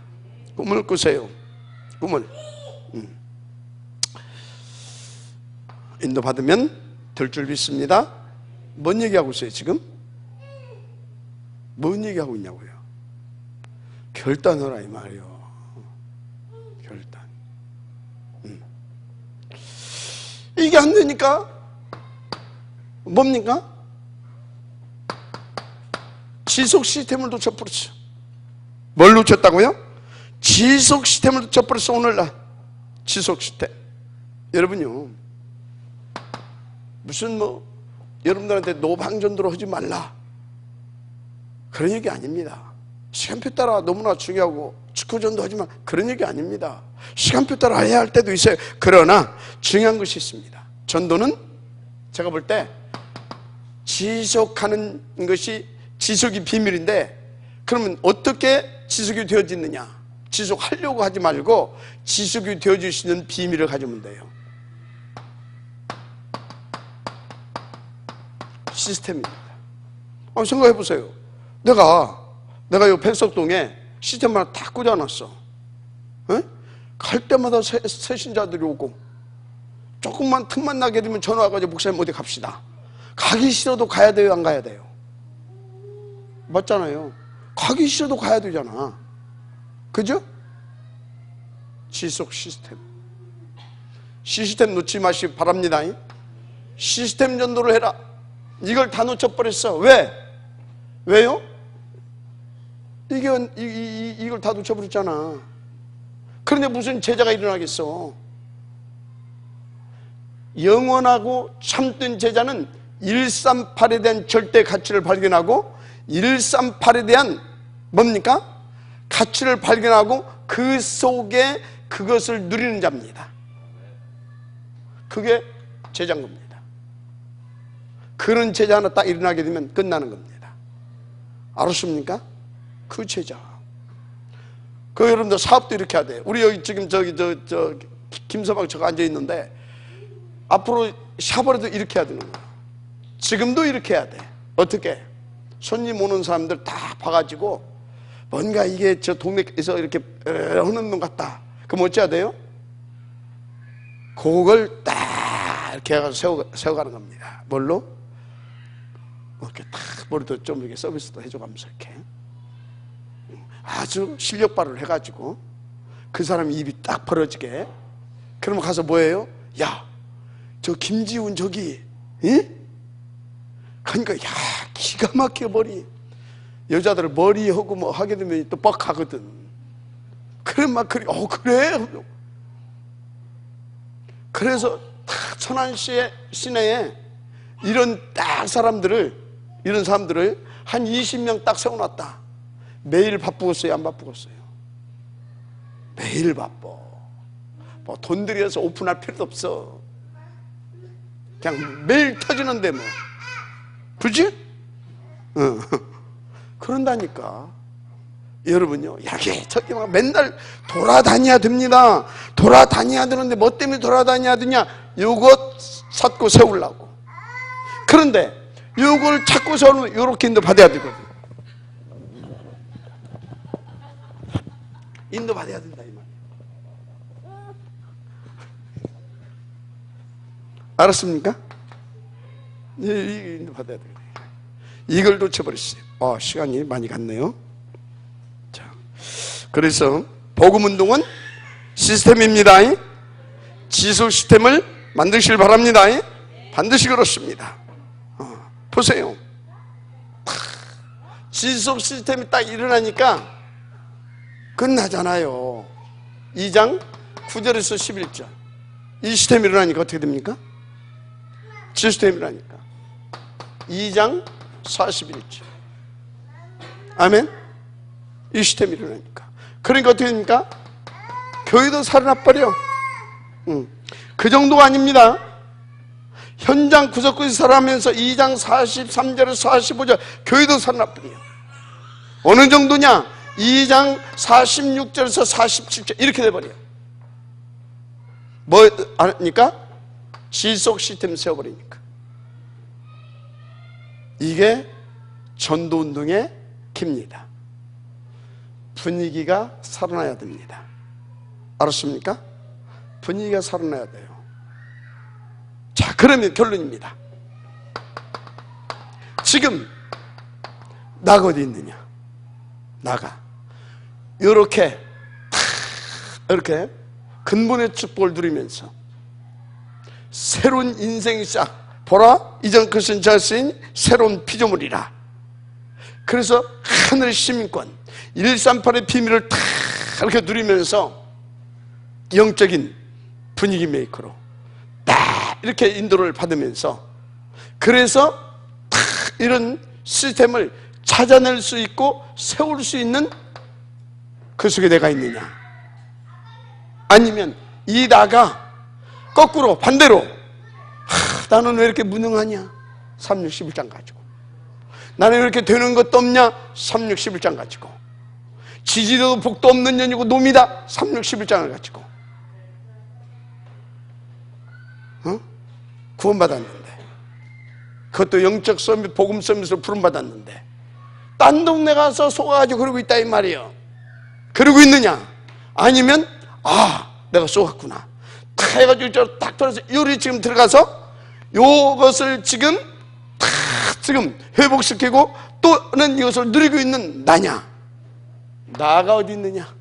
S1: 꿈을 꾸세요. 꿈을 인도받으면 될 줄 믿습니다. 뭔 얘기하고 있어요 지금? 뭔 얘기하고 있냐고요? 결단하라 이 말이요. 결단. 이게 안 되니까 뭡니까? 지속 시스템을 놓쳐버렸죠. 뭘 놓쳤다고요? 지속 시스템을 놓쳐버렸어. 오늘날 지속 시스템. 여러분요 무슨 여러분들한테 노방전도로 하지 말라 그런 얘기 아닙니다. 시간표 따라 너무나 중요하고 축구전도 하지만 그런 얘기 아닙니다. 시간표 따라 해야 할 때도 있어요. 그러나 중요한 것이 있습니다. 전도는 제가 볼 때 지속하는 것이 지속이 비밀인데 그러면 어떻게 지속이 되어지느냐? 지속하려고 하지 말고 지속이 되어질 수 있는 비밀을 가지면 돼요. 시스템입니다. 생각해 보세요. 내가 이 백석동에 시스템 하나 다 꽂아놨어. 갈 때마다 새 신자들이 오고 조금만 틈만 나게 되면 전화 와가지고 목사님 어디 갑시다. 가기 싫어도 가야 돼요, 안 가야 돼요? 맞잖아요. 가기 싫어도 가야 되잖아. 그죠? 지속 시스템 놓지 마시기 바랍니다. 시스템 전도를 해라. 이걸 다 놓쳐버렸어. 왜? 왜요? 이걸 다 놓쳐버렸잖아. 그런데 무슨 제자가 일어나겠어? 영원하고 참된 제자는 138에 대한 절대 가치를 발견하고 138에 대한 뭡니까? 가치를 발견하고 그 속에 그것을 누리는 자입니다. 그게 제자인 겁니다. 그런 제자 하나 딱 일어나게 되면 끝나는 겁니다. 알았습니까? 그 제자. 그 여러분들 사업도 이렇게 해야 돼요. 우리 여기 지금 김서방 저가 앉아 있는데 앞으로 샤버에도 이렇게 해야 되는 거예요. 지금도 이렇게 해야 돼. 어떻게? 손님 오는 사람들 다 봐가지고 뭔가 이게 저 동네에서 이렇게 하는 놈 같다. 그럼 어찌해야 돼요? 그걸 딱 이렇게 해가지고 세워가는 겁니다. 뭘로? 이렇게 딱 머리도 좀 이렇게 서비스도 해줘가면서 이렇게 아주 실력 발휘를 해가지고 그 사람 입이 딱 벌어지게. 그러면 가서 뭐예요? 야, 저 김지훈 저기, 응? 그러니까 야, 기가 막혀 머리. 여자들 머리하고 뭐 하게 되면 또 뻑하거든. 그래 막 그래. 그래. 그래서 딱 천안 시내에 이런 딱 사람들을 한 20명 딱 세워놨다. 매일 바쁘겠어요, 안 바쁘겠어요? 매일 바빠. 뭐 돈 들여서 오픈할 필요도 없어. 그냥 매일 터지는데 뭐. 그지? 그런다니까. 여러분요, 여기 저기 막 맨날 돌아다녀야 됩니다. 돌아다녀야 되는데 뭐 때문에 돌아다녀야 되냐? 요것 찾고 세우려고. 그런데 요걸 찾고 세우면 요렇게 인도 받아야 되거든. 인도 받아야 된다 이 말이야. 알았습니까? 인도 받아야 돼. 이걸 놓쳐버렸어요. 시간이 많이 갔네요. 자, 그래서 복음운동은 시스템입니다. 지속 시스템을 만드시길 바랍니다. 반드시 그렇습니다. 보세요. 지속 시스템이 딱 일어나니까 끝나잖아요. 2장 9절에서 11절. 이 시스템이 일어나니까 어떻게 됩니까? 시스템이 일어나니까 2장 41절. 아멘? 이 시스템이 일어나니까. 그러니까 어떻게 됩니까? 교회도 살아나버려. 그 정도가 아닙니다. 현장 구석구석 살아가면서 2장 43절에서 45절 교회도 살아나버려. 어느 정도냐? 2장 46절에서 47절 이렇게 돼버려요. 뭐 아닙니까? 지속 시스템 세워버리니까. 이게 전도운동의 기입니다. 분위기가 살아나야 됩니다. 알았습니까? 분위기가 살아나야 돼요. 자, 그러면 결론입니다. 지금 나가 어디 있느냐? 나가 이렇게 근본의 축복을 누리면서 새로운 인생이 시작. 보라, 이전 것은 자신 새로운 피조물이라. 그래서 하늘 시민권 138의 비밀을 탁 이렇게 누리면서 영적인 분위기 메이커로 딱 이렇게 인도를 받으면서, 그래서 탁 이런 시스템을 찾아낼 수 있고 세울 수 있는 그 속에 내가 있느냐? 아니면 이 나가 거꾸로 반대로 나는 왜 이렇게 무능하냐? 361장 가지고. 나는 왜 이렇게 되는 것도 없냐? 361장 가지고. 지지도 복도 없는 년이고 놈이다? 361장을 가지고. 구원받았는데, 그것도 영적 서밋, 복음 서밋으로 부름받았는데 딴 동네 가서 속아가지고 그러고 있다 이 말이에요. 그러고 있느냐? 아니면 내가 속았구나, 탁 해가지고 이쪽으로 딱 돌아서 요리 지금 들어가서 요것을 지금 탁 지금 회복시키고 또는 이것을 누리고 있는 나냐? 나가 어디 있느냐?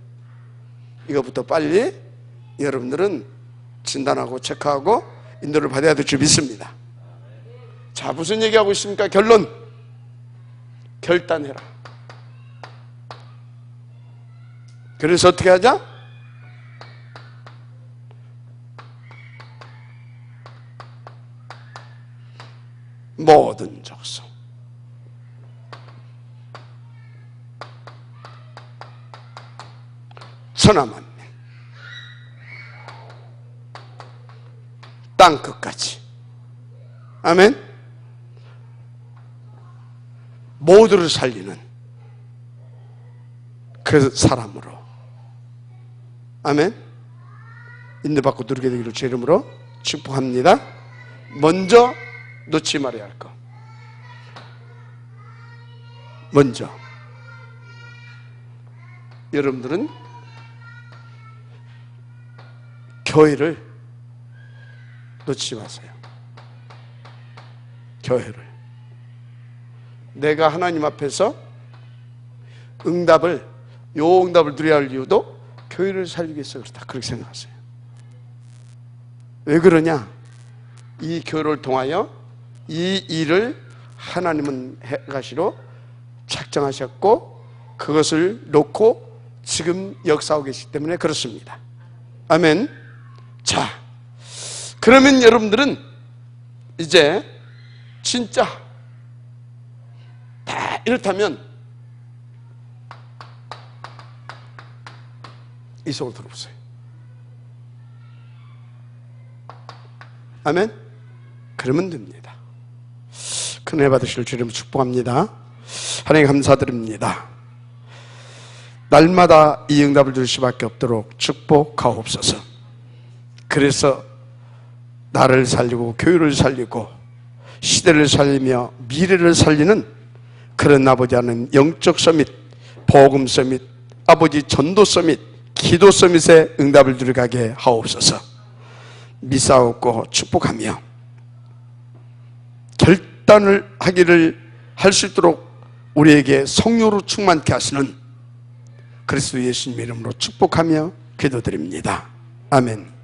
S1: 이것부터 빨리 여러분들은 진단하고 체크하고 인도를 받아야 될 줄 믿습니다. 자, 무슨 얘기하고 있습니까? 결론, 결단해라. 그래서 어떻게 하자? 모든 족속, 천하만민, 땅끝까지, 아멘. 모두를 살리는 그 사람으로, 아멘. 인도받고 누리게 되기를 주 이름으로 축복합니다. 먼저 놓지 말아야 할 것, 먼저 여러분들은 교회를 놓치지 마세요. 교회를, 내가 하나님 앞에서 응답을, 요 응답을 누려야 할 이유도 교회를 살리기 위해서 그렇다, 그렇게 생각하세요. 왜 그러냐? 이 교회를 통하여 이 일을 하나님은 해가시로 작정하셨고 그것을 놓고 지금 역사하고 계시기 때문에 그렇습니다. 아멘. 자, 그러면 여러분들은 이제 진짜 다 이렇다면 이 속을 들어보세요. 아멘. 그러면 됩니다. 큰은혜 받으실 주님 축복합니다. 하나님 감사드립니다. 날마다 이 응답을 줄 수밖에 없도록 축복하옵소서. 그래서 나를 살리고 교회를 살리고 시대를 살리며 미래를 살리는 그런 아버지 하는 영적 서밋, 복음 서밋, 아버지 전도 서밋, 기도 서밋에 응답을 누려가게 하옵소서. 미사옵고 축복하며 결단을 하기를 할 수 있도록 우리에게 성령으로 충만케 하시는 그리스도 예수님 이름으로 축복하며 기도드립니다. 아멘.